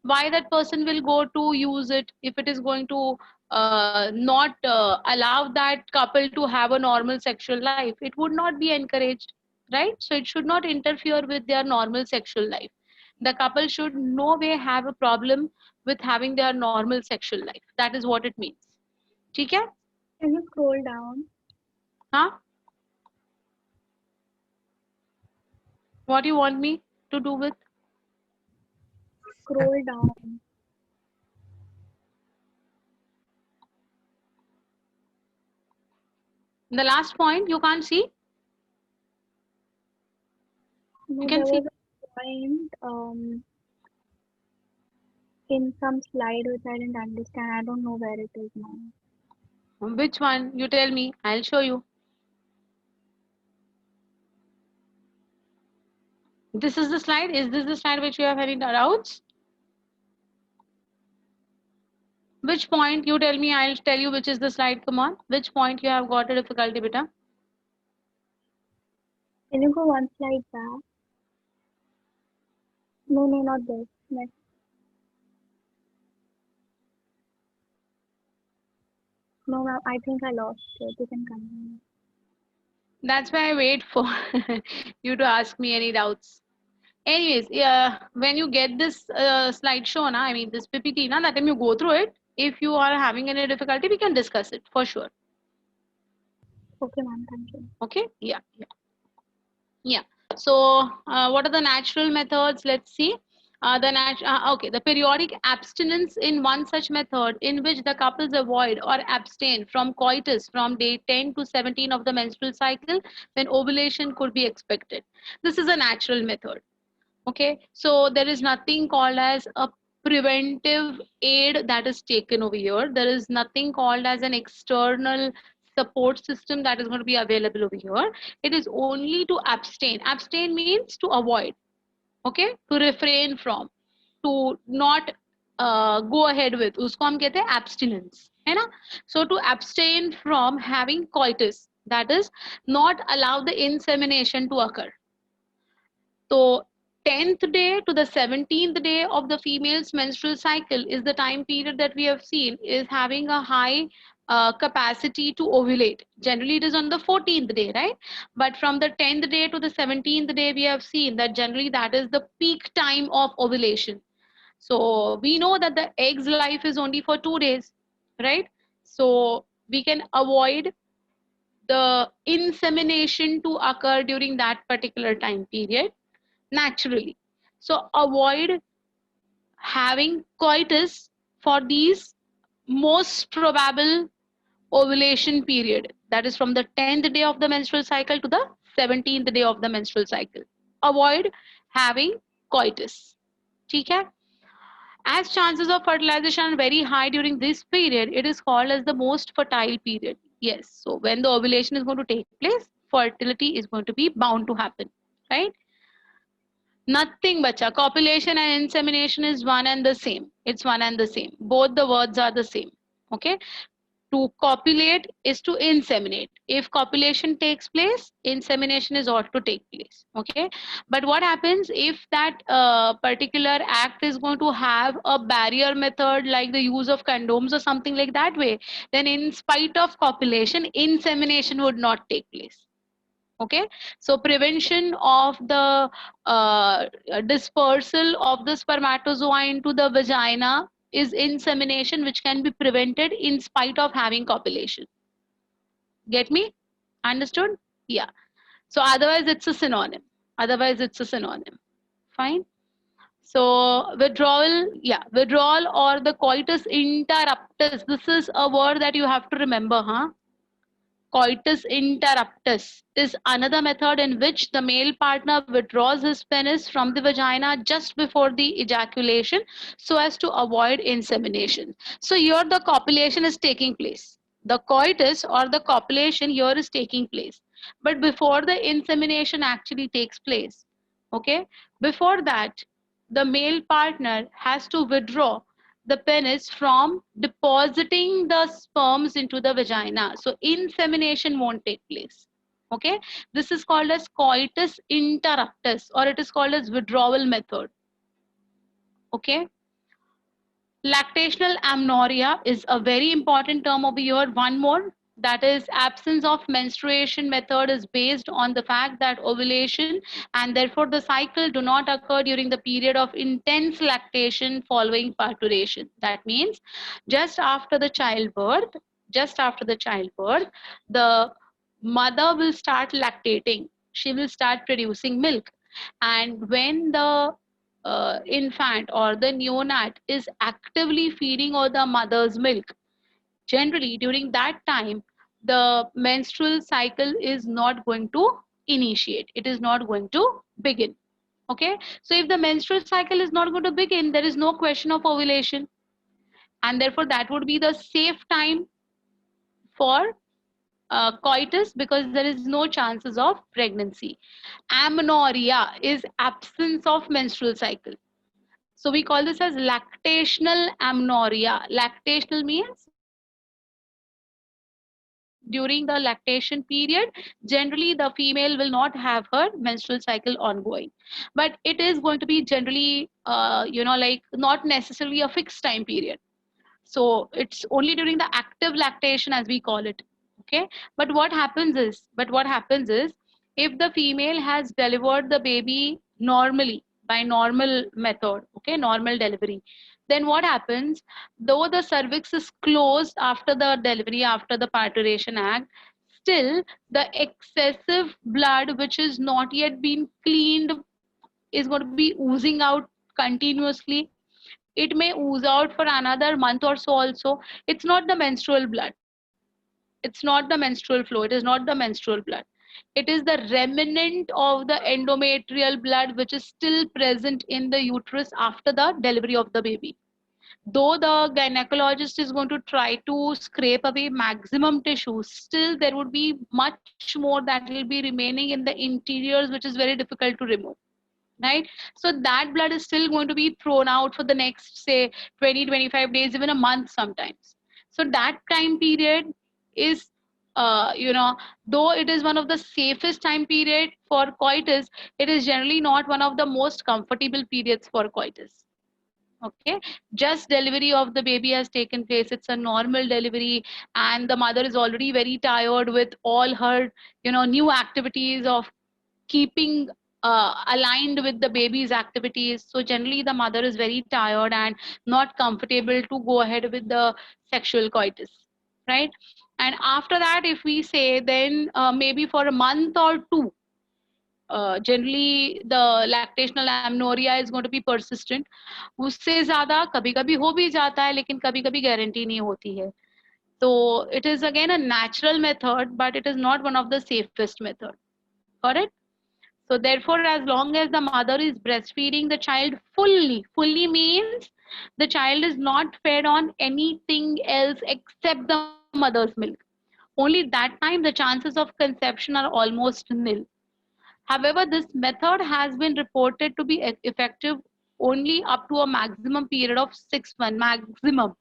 Why that person will go to use it if it is going to not allow that couple to have a normal sexual life? It would not be encouraged, right? So it should not interfere with their normal sexual life. The couple should no way have a problem with having their normal sexual life. That is what it means. ठीक है? Can you scroll down? Huh? What do you want me to do with? Scroll down. The last point you can't see? No, You can there see. was a point in some slide which I didn't understand. I don't know where it is now. Which one? You tell me. I'll show you. This is the slide. Is this the slide which you have any doubts? Which point? You tell me. I'll tell you which is the slide. Come on. Which point you have got a difficulty, beta? Can you go one slide back? No, not this. Next. No, ma'am, I think I lost it. You can continue. That's why I wait for you to ask me any doubts. Anyways, when you get this slideshow, I mean this PPT, that time you go through it, If you are having any difficulty, we can discuss it for sure. Okay, ma'am. Thank you. Okay, yeah. So what are the natural methods? Let's see. Okay, the periodic abstinence in one such method in which the couples avoid or abstain from coitus from day 10 to 17 of the menstrual cycle when ovulation could be expected. This is a natural method. Okay, so there is nothing called as a preventive aid that is taken over here. There is nothing called as an external support system that is going to be available over here. It is only to abstain. Abstain means to avoid, okay, to refrain from, to not go ahead with. उसको हम कहते हैं abstinence, है ना? So to abstain from having coitus, that is not allow the insemination to occur. So 10th day to the 17th day of the female's menstrual cycle is the time period that we have seen is having a high capacity to ovulate. Generally, it is on the 14th day, right? But from the 10th day to the 17th day, we have seen that generally that is the peak time of ovulation. So we know that the egg's life is only for 2 days, right? So we can avoid the insemination to occur during that particular time period naturally. So avoid having coitus for these most probable ovulation period, that is from the 10th day of the menstrual cycle to the 17th day of the menstrual cycle. Avoid having coitus. ठीक है? As chances of fertilization are very high during this period, it is called as the most fertile period. Yes, so when the ovulation is going to take place, fertility is going to be bound to happen, right? Nothing bacha. Copulation and insemination is one and the same. It's one and the same. Both the words are the same. Okay. To copulate is to inseminate. If copulation takes place, insemination is ought to take place. Okay. But what happens if that particular act is going to have a barrier method like the use of condoms or something like that way, then in spite of copulation, insemination would not take place. Okay, so prevention of the dispersal of the spermatozoa into the vagina is insemination, which can be prevented in spite of having copulation. Get me? Understood? Yeah. So otherwise it's a synonym. Otherwise it's a synonym. Fine. So withdrawal, yeah, withdrawal or the coitus interruptus. This is a word that you have to remember, huh? Coitus interruptus is another method in which the male partner withdraws his penis from the vagina just before the ejaculation so as to avoid insemination. So here the copulation is taking place. The coitus or the copulation here is taking place. But before the insemination actually takes place, okay, before that, the male partner has to withdraw the penis from depositing the sperms into the vagina. So insemination won't take place. Okay, this is called as coitus interruptus, or it is called as withdrawal method. Okay, lactational amenorrhea is a very important term over here. One more, that is absence of menstruation method is based on the fact that ovulation and therefore the cycle do not occur during the period of intense lactation following parturition. That means just after the childbirth, the mother will start lactating. She will start producing milk, and when the infant or the neonate is actively feeding on the mother's milk, generally during that time the menstrual cycle is not going to initiate, it is not going to begin. Okay, so if the menstrual cycle is not going to begin, there is no question of ovulation, and therefore that would be the safe time for coitus, because there is no chances of pregnancy. Amenorrhea is absence of menstrual cycle, so we call this as lactational amenorrhea. Lactational means during the lactation period, generally the female will not have her menstrual cycle ongoing, but it is going to be generally like not necessarily a fixed time period. So it's only during the active lactation, as we call it. Okay, but what happens is if the female has delivered the baby normally by normal method, okay, normal delivery, then what happens? Though the cervix is closed after the delivery, after the parturition act, still the excessive blood which is not yet been cleaned is going to be oozing out continuously. It may ooze out for another month or so also. It's not the menstrual blood. It's not the menstrual flow. It is not the menstrual blood. It is the remnant of the endometrial blood which is still present in the uterus after the delivery of the baby. Though the gynecologist is going to try to scrape away maximum tissue, still there would be much more that will be remaining in the interiors, which is very difficult to remove. Right? So that blood is still going to be thrown out for the next, say, 20-25 days, even a month sometimes. So that time period is, though it is one of the safest time period for coitus, it is generally not one of the most comfortable periods for coitus. Okay, just delivery of the baby has taken place. It's a normal delivery, and the mother is already very tired with all her, new activities of keeping aligned with the baby's activities. So generally the mother is very tired and not comfortable to go ahead with the sexual coitus, right? And after that, if we say, then maybe for a month or two, generally the lactational amenorrhea is going to be persistent. उससे ज़्यादा कभी-कभी हो भी जाता है, लेकिन कभी-कभी guarantee नहीं होती है. So it is again a natural method, but it is not one of the safest method. Correct? So therefore, as long as the mother is breastfeeding the child fully means the child is not fed on anything else except the mother's milk. Only that time the chances of conception are almost nil. However, this method has been reported to be effective only up to a maximum period of 6 months, maximum.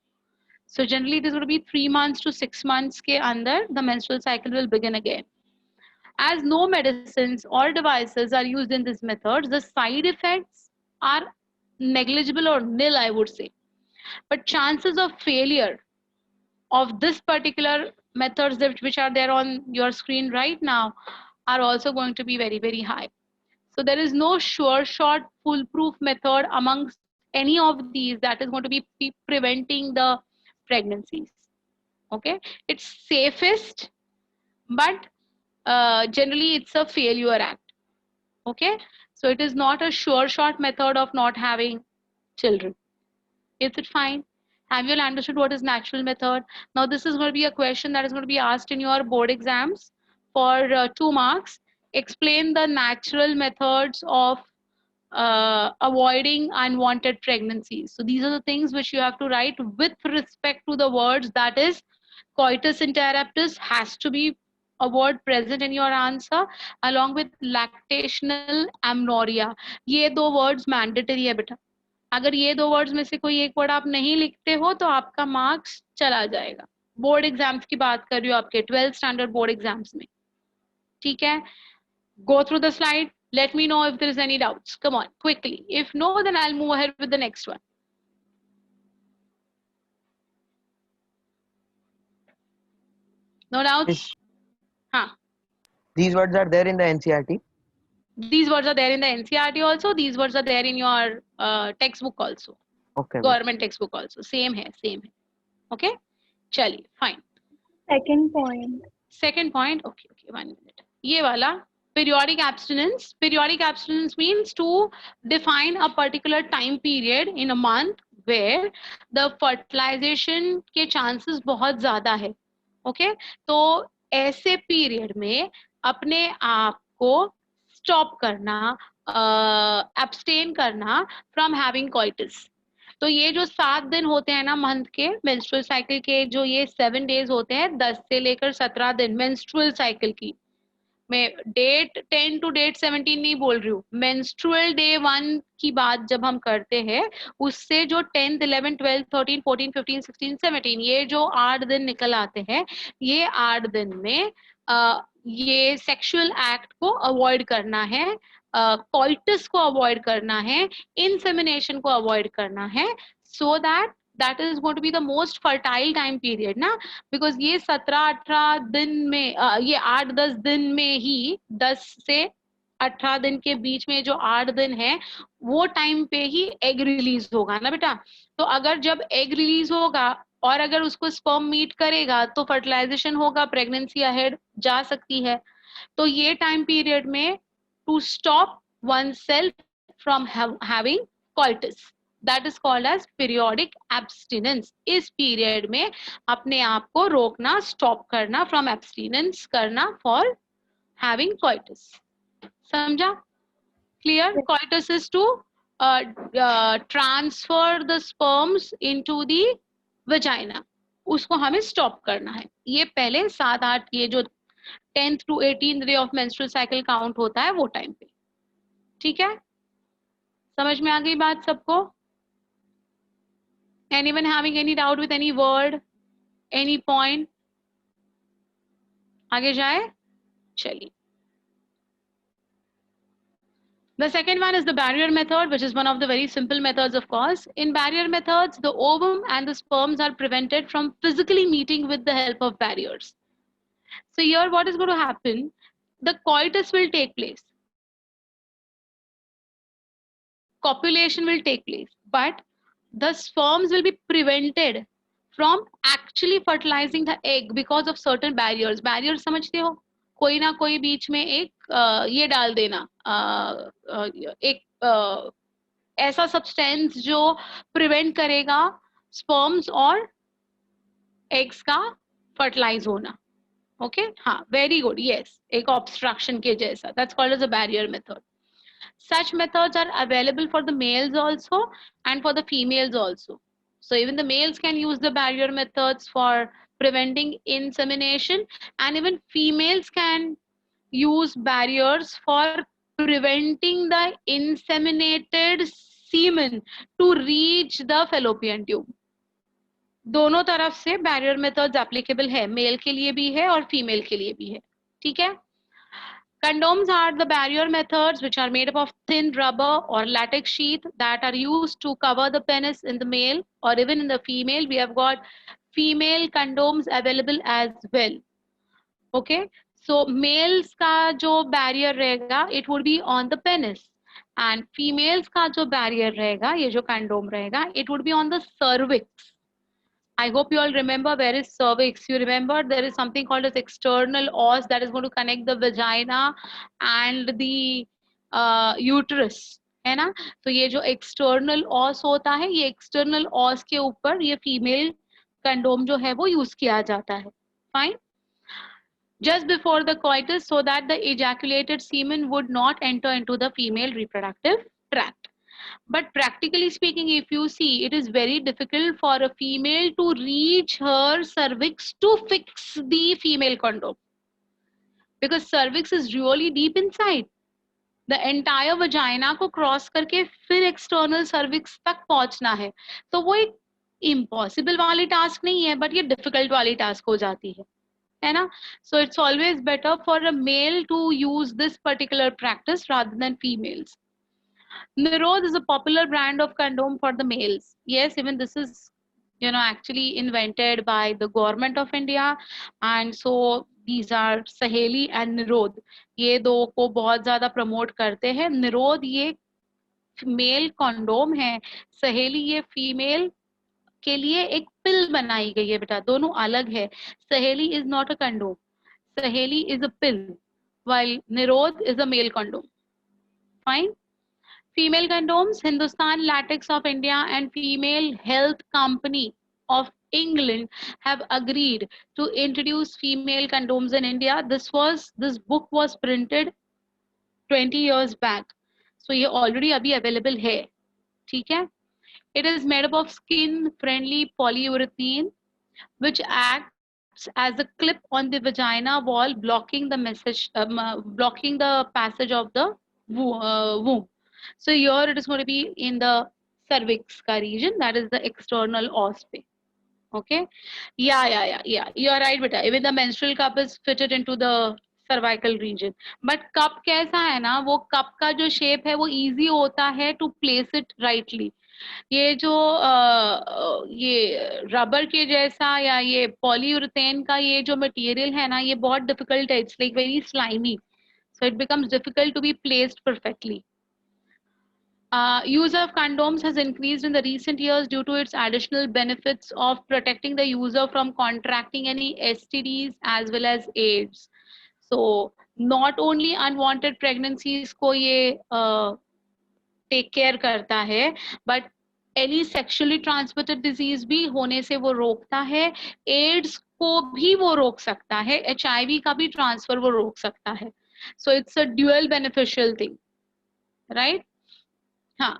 So generally it is going to be 3 months to 6 months ke andar the menstrual cycle will begin again. As no medicines or devices are used in this method, the side effects are negligible or nil, I would say. But chances of failure of this particular methods which are there on your screen right now are also going to be very, very high. So there is no sure shot foolproof method amongst any of these that is going to be preventing the pregnancies. Okay, it's safest, but generally it's a failure act. Okay, so it is not a sure shot method of not having children. Is it fine? Have you all understood what is natural method? Now this is going to be a question that is going to be asked in your board exams for 2 marks. Explain the natural methods of avoiding unwanted pregnancies. So these are the things which you have to write with respect to the words, that is coitus interruptus has to be a word present in your answer, along with lactational amenorrhea. ये 2 words mandatory है बेटा. अगर ये 2 words में से कोई एक word आप नहीं लिखते हो तो आपका marks चला जाएगा. बोर्ड एग्जाम्स की बात कर रही हूँ, आपके 12th standard बोर्ड एग्जाम्स में. ठीक है, go through the slide. Let me know if there is any doubts. Come on, quickly. If no, then I'll move ahead with the next one. No doubts? Huh. These words are there in the NCERT. These words are there in the NCERT also. These words are there in your textbook also. Okay. Government textbook also. Same hai, same hai. Okay? Chaliye, fine. Second point. Second point. Okay, 1 minute. Ye wala. Periodic abstinence. Periodic abstinence means to define a particular time period in a month where the fertilization के chances बहुत ज़्यादा है. Okay? तो ऐसे period में अपने आप को stop करना, abstain करना from having coitus. तो ये जो 7 दिन होते हैं ना मंथ के menstrual cycle के, जो ये 7 days होते हैं, 10 से लेकर 17 दिन menstrual cycle की, मैं डेट 10 to डेट 17 नहीं बोल रही हूँ. मेंस्ट्रुअल डे 1 की बात जब हम करते हैं, उससे जो 10th 11th 12th 13 14 15 16 17 ये जो 8 दिन निकल आते हैं, ये 8 दिन में ये सेक्सुअल एक्ट को अवॉइड करना है, कोइटस को अवॉइड करना है, इंसेमिनेशन को अवॉइड करना है, so that is going to be the most fertile time period ना, because ये 17-18 दिन में ये 8-10 दिन में ही 10 से 18 दिन के बीच में जो 8 दिन है वो टाइम पे ही एग रिलीज होगा ना बेटा। तो अगर जब एग रिलीज होगा और अगर उसको स्पर्म मीट करेगा तो फर्टिलाइजेशन होगा, प्रेगनेंसी अहेड जा सकती है। तो ये टाइम पीरियड में to stop one self from having coitus, that is called as periodic abstinence. इस पीरियड में अपने आप को रोकना, स्टॉप करना, फ्रॉम एब्स्टिनेंस करना फॉर हैविंग कॉइटस। समझा? Clear? Coitus is to transfer the sperms into the vagina, उसको हमें स्टॉप करना है। ये पहले 7-8 ये जो 10th to 18th day of menstrual cycle count होता है वो टाइम पे। ठीक है, समझ में आ गई बात सबको? Anyone having any doubt with any word, any point? आगे जाए, चलिए। The second one is the barrier method, which is one of the very simple methods, of course. In barrier methods, the ovum and the sperms are prevented from physically meeting with the help of barriers. So here what is going to happen? The coitus will take place. Copulation will take place. But the sperms will be prevented from actually fertilizing the egg because of certain barriers. Barriers समझते हो? कोई ना कोई बीच में एक ये डाल देना, एक ऐसा सब्सटेंस जो प्रिवेंट करेगा स्पर्म्स और एग्स का फर्टिलाइज होना। ओके, हाँ, वेरी गुड, यस, एक ऑब्स्ट्रक्शन के जैसा, that's called as a barrier method. Such methods are available for the males also and for the females also. So even the males can use the barrier methods for preventing insemination, and even females can use barriers for preventing the inseminated semen to reach the fallopian tube. दोनों तरफ से barrier methods applicable है, mail के लिए भी है और female के लिए भी है. ठीक है. Condoms are the barrier methods which are made up of thin rubber or latex sheath that are used to cover the penis in the male, or even in the female. We have got female condoms available as well. Okay, so males का जो barrier रहेगा, it would be on the penis, and females का जो barrier रहेगा, ये जो condom रहेगा, it would be on the cervix. I hope you all remember where is cervix. You remember there is something called as external os that is going to connect the vagina and the uterus, है ना. तो ये जो external os होता है, ये external os के ऊपर ये female condom जो है वो use किया जाता है. Fine. Just before the coitus, so that the ejaculated semen would not enter into the female reproductive tract. But practically speaking, if you see, it is very difficult for a female to reach her cervix to fix the female condom, because cervix is really deep inside. The entire vagina को cross करके फिर external cervix तक पहुंचना है, तो वो एक impossible वाली task नहीं है, but ये difficult वाली task हो जाती है ना. So it's always better for a male to use this particular practice rather than females. Nirod is a popular brand of condom for the males. Yes, even this is, actually invented by the government of India, and so these are Saheli and Nirod. ये दो को बहुत ज़्यादा promote करते हैं. Nirod ये male condom है, Saheli ये female के लिए एक pill बनाई गई है बेटा, दोनों अलग है. Saheli is not a condom. Saheli is a pill, while Nirod is a male condom. Fine. Female condoms, Hindustan Latex of India and Female Health Company of England have agreed to introduce female condoms in India. This book was printed 20 years back. So ये already अभी available है. ठीक है? It is made up of skin-friendly polyurethane, which acts as a clip on the vagina wall, blocking the passage of the womb. So here it is going to be in the cervix ka region, that is the external os pe. Okay, yeah, you are right beta. Even the menstrual cup is fitted into the cervical region. But cup कैसा है ना, वो cup का जो shape है वो easy होता है to place it rightly. ये जो ये rubber के जैसा या ये polyurethane का ये जो material है ना, ये बहुत difficult है. It's like very slimy. So So it becomes difficult to be placed perfectly. Use of condoms has increased in the recent years due to its additional benefits of protecting the user from contracting any STDs as well as AIDS. So not only unwanted pregnancies को ये take care करता है, but any sexually transmitted disease भी होने से वो रोकता है, AIDS को भी वो रोक सकता है, HIV का भी transfer वो रोक सकता है. So it's a dual beneficial thing, right? हाँ.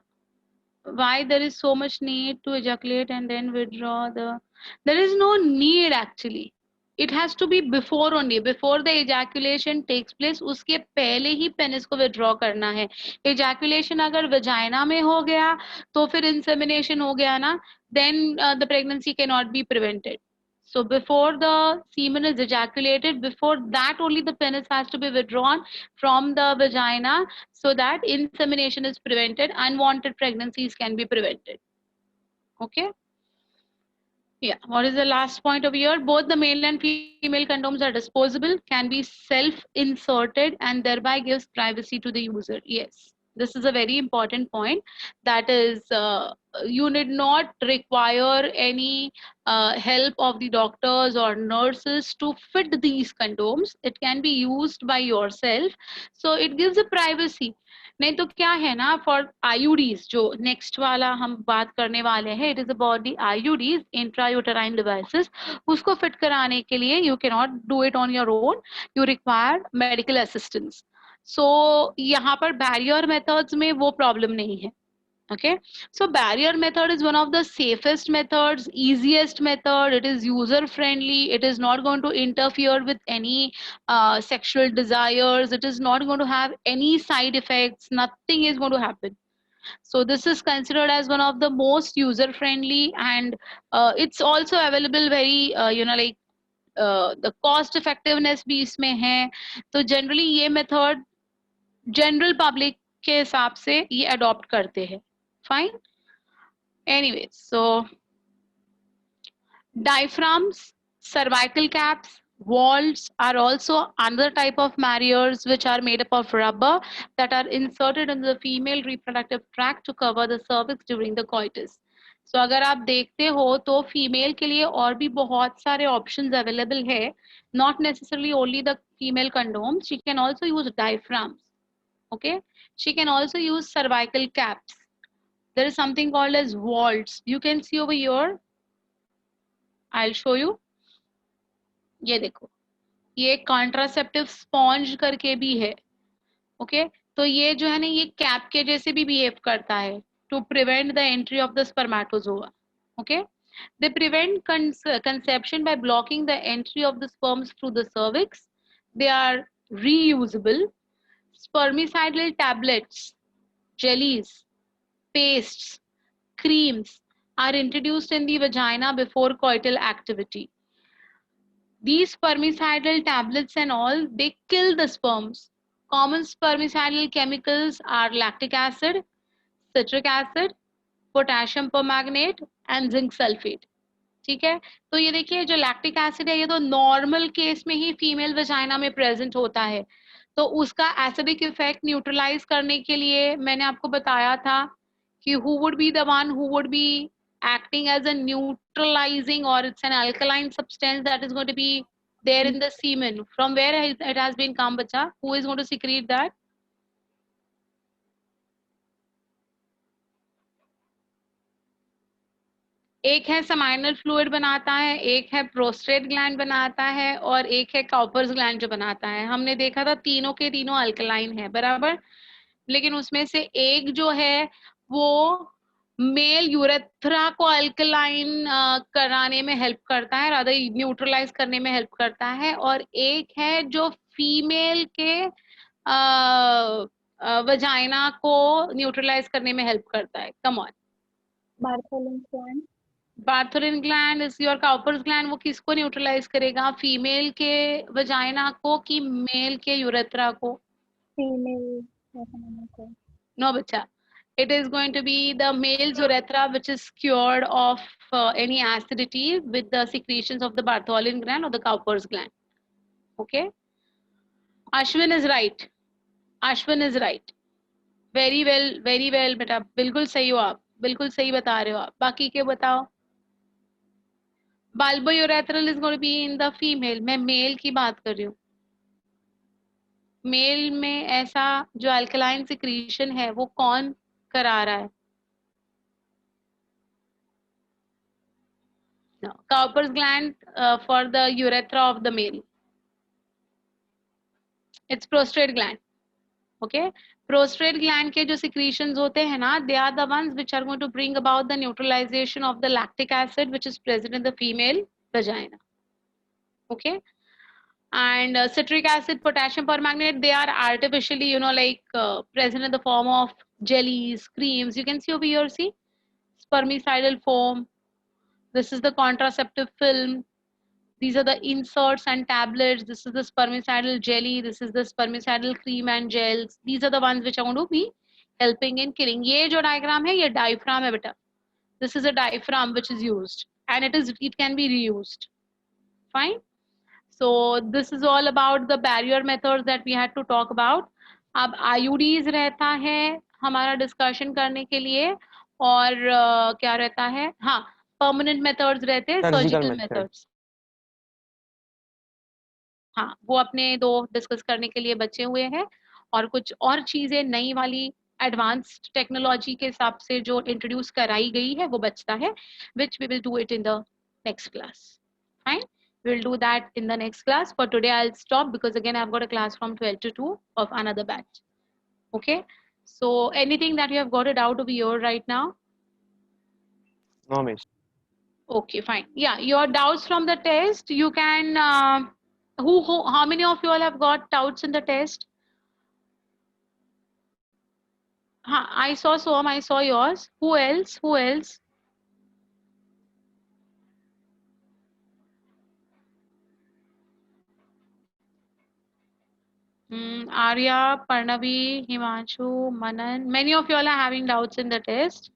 Why there is so much need to ejaculate and then withdraw the... There is no need actually. It has to be before only. Before the ejaculation takes place, उसके पहले ही penis को withdraw करना है. Ejaculation अगर vagina में हो गया, तो फिर insemination हो गया ना, then the pregnancy cannot be prevented. So before the semen is ejaculated, before that only the penis has to be withdrawn from the vagina so that insemination is prevented, unwanted pregnancies can be prevented. Okay? Yeah, what is the last point over here? Both the male and female condoms are disposable, can be self-inserted and thereby gives privacy to the user. Yes, this is a very important point. That is, you need not require any help of the doctors or nurses to fit these condoms. It can be used by yourself. So it gives a privacy. नहीं तो क्या है ना, for IUDs जो next वाला हम बात करने वाले हैं, it is about the IUDs, intrauterine devices. उसको फिट कराने के लिए you can not do it on your own, you require medical assistance. So यहाँ पर बैरियर मेथड्स में वो प्रॉब्लम नहीं है. Okay, so barrier method is one of the safest methods, easiest method. It is user friendly. It is not going to interfere with any sexual desires. It is not going to have any side effects. Nothing is going to happen. So this is considered as one of the most user friendly, and it's also available very like the cost effectiveness भी इसमें है. तो generally ये method general public के हिसाब से ये adopt करते हैं. Fine. Anyway, so diaphragms, cervical caps, vaults are also another type of barriers which are made up of rubber that are inserted in the female reproductive tract to cover the cervix during the coitus. So अगर आप देखते हो तो female के लिए और भी बहुत सारे options available है. Not necessarily only the female condoms. She can also use diaphragms. Okay. She can also use cervical caps. There is something called as vaults. You can see over here. I'll show you. ये देखो, ये contraceptive sponge करके भी है. Okay, तो ये जो है ना, ये cap के जैसे भी behave करता है to prevent the entry of the spermatozoa. Okay, they prevent conception by blocking the entry of the sperms through the cervix. They are reusable. Spermicidal tablets, jellies, pastes, creams are introduced in the vagina before coital activity. These spermicidal tablets and all, they kill the sperms. Common spermicidal chemicals are lactic acid, citric acid, potassium permanganate and zinc sulfate. ठीक है, तो ये देखिए जो lactic acid है ये तो normal case में ही फीमेल वजाइना में प्रेजेंट होता है. तो उसका एसिडिक इफेक्ट न्यूट्रलाइज करने के लिए मैंने आपको बताया था कि who would be the one who would be acting as a neutralizing, or it's an alkaline substance that is going to be there in the semen. From where it has been come, bacha? Who is going to secrete that? एक है seminal fluid बनाता है, एक है prostate gland बनाता है, और एक है Cowper's gland जो बनाता है. हमने देखा था तीनों के तीनों अल्कलाइन है, बराबर. लेकिन उसमें से एक जो है वो मेल यूरेथ्रा को अल्कलाइन कराने में हेल्प करता है, रादर न्यूट्रलाइज करने में हेल्प करता है, और एक है जो फीमेल के वजाइना को न्यूट्रलाइज करने में हेल्प करता है. Come on. Bartholin gland. Bartholin gland is your Cowper's gland. वो किसको न्यूट्रलाइज करेगा, फीमेल के वजाइना को कि मेल के यूरेथ्रा को? Female. नो बच्चा, it is going to be the male urethra which is cured of any acidity with the secretions of the Bartholin gland or the Cowper's gland. Okay, Ashwin is right. Ashwin is right. Very well बेटा, बिल्कुल सही हो आप, बिल्कुल सही बता रहे हो आप. बाकी के बताओ. Bulbourethral is going to be in the female. मैं मेल की बात कर रही हूँ. मेल में ऐसा जो अल्कलाइन सिक्रीशन है वो कौन करा रहा है? No. Cowper's gland for the urethra of the male. It's prostrate gland. Okay. Prostrate gland के जो secretions होते हैं ना, they are the ones which are going to bring about the neutralization of the lactic acid which is present in the female vagina. Okay. And citric acid, potassium permanganate, they are artificially, you know, like present in the form of jellies, creams. You can see over here, see, spermicidal foam. This is the contraceptive film. These are the inserts and tablets. This is the spermicidal jelly. This is the spermicidal cream and gels. These are the ones which are going to be helping in killing. ये जो diagram है, ये diaphragm है बेटा. This is a diaphragm which is used, and it can be reused. Fine. So this is all about the barrier methods that we had to talk about. अब IUDs रहता है हमारा discussion करने के लिए, और क्या रहता है? हाँ, permanent methods रहते हैं, surgical methods. हाँ, वो अपने दो डिस्कस करने के लिए बचे हुए हैं, और कुछ और चीजें नई वाली एडवांस्ड टेक्नोलॉजी के हिसाब से जो इंट्रोड्यूस कराई गई है वो बचता है, which we will do it in the next class. Fine, we will do that in the next class. For today I'll stop because again I've got a class from 12 to 2 of another batch. Okay, so anything that you have got it out of your right now? No, miss. Okay, fine. Yeah, your doubts from the test, you can how many of you all have got doubts in the test? I saw Soam, I saw yours. Who else? Who else? Arya, Parnavi, Himanshu, Manan. Many of you all are having doubts in the test.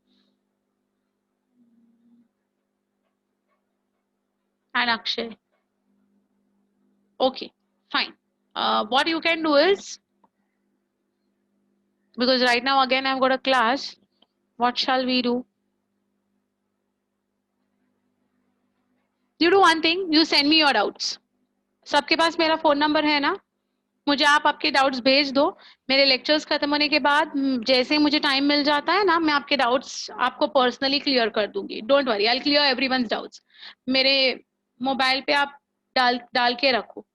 And Akshay. Okay, fine. What you can do is, because right now again I've got a class, what shall we do? You do one thing, you send me your doubts. सबके पास मेरा phone number है ना? मुझे आप आपके doubts भेज दो. मेरे लेक्चर्स खत्म होने के बाद जैसे ही मुझे टाइम मिल जाता है ना, मैं आपके डाउट्स आपको पर्सनली क्लियर कर दूंगी. Don't worry, I will clear everyone's doubts. मेरे मोबाइल पे आप डाल के रखो,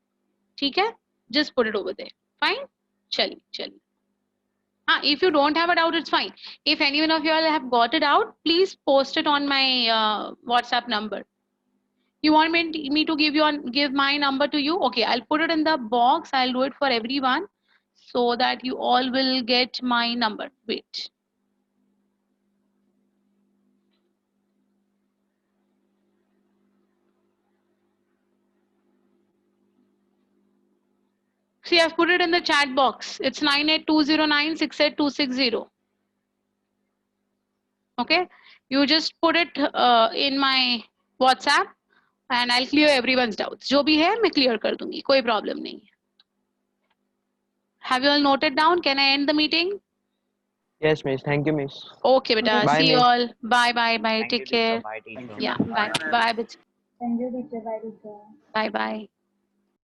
ठीक है? Just put it over there. Fine, चलिए. हाँ, if you don't have a doubt, it's fine. If any one of you all have got it out, please post it on my WhatsApp number. You want me to give my number to you? Okay, I'll put it in the box. I'll do it for everyone so that you all will get my number. Wait. See, I've put it in the chat box. It's 98209-68260. Okay, you just put it in my WhatsApp and I'll clear everyone's doubts. जो भी है मैं clear कर दूंगी, कोई problem नहीं है. Have you all noted down? Can I end the meeting? Yes, miss. Thank you, miss. Okay, beta. Bye, See you miss. all. Bye. Thank Take you, teacher. care. Bye, teacher. Yeah. Bye. Bye. Thank you, teacher. Bye, teacher. Bye.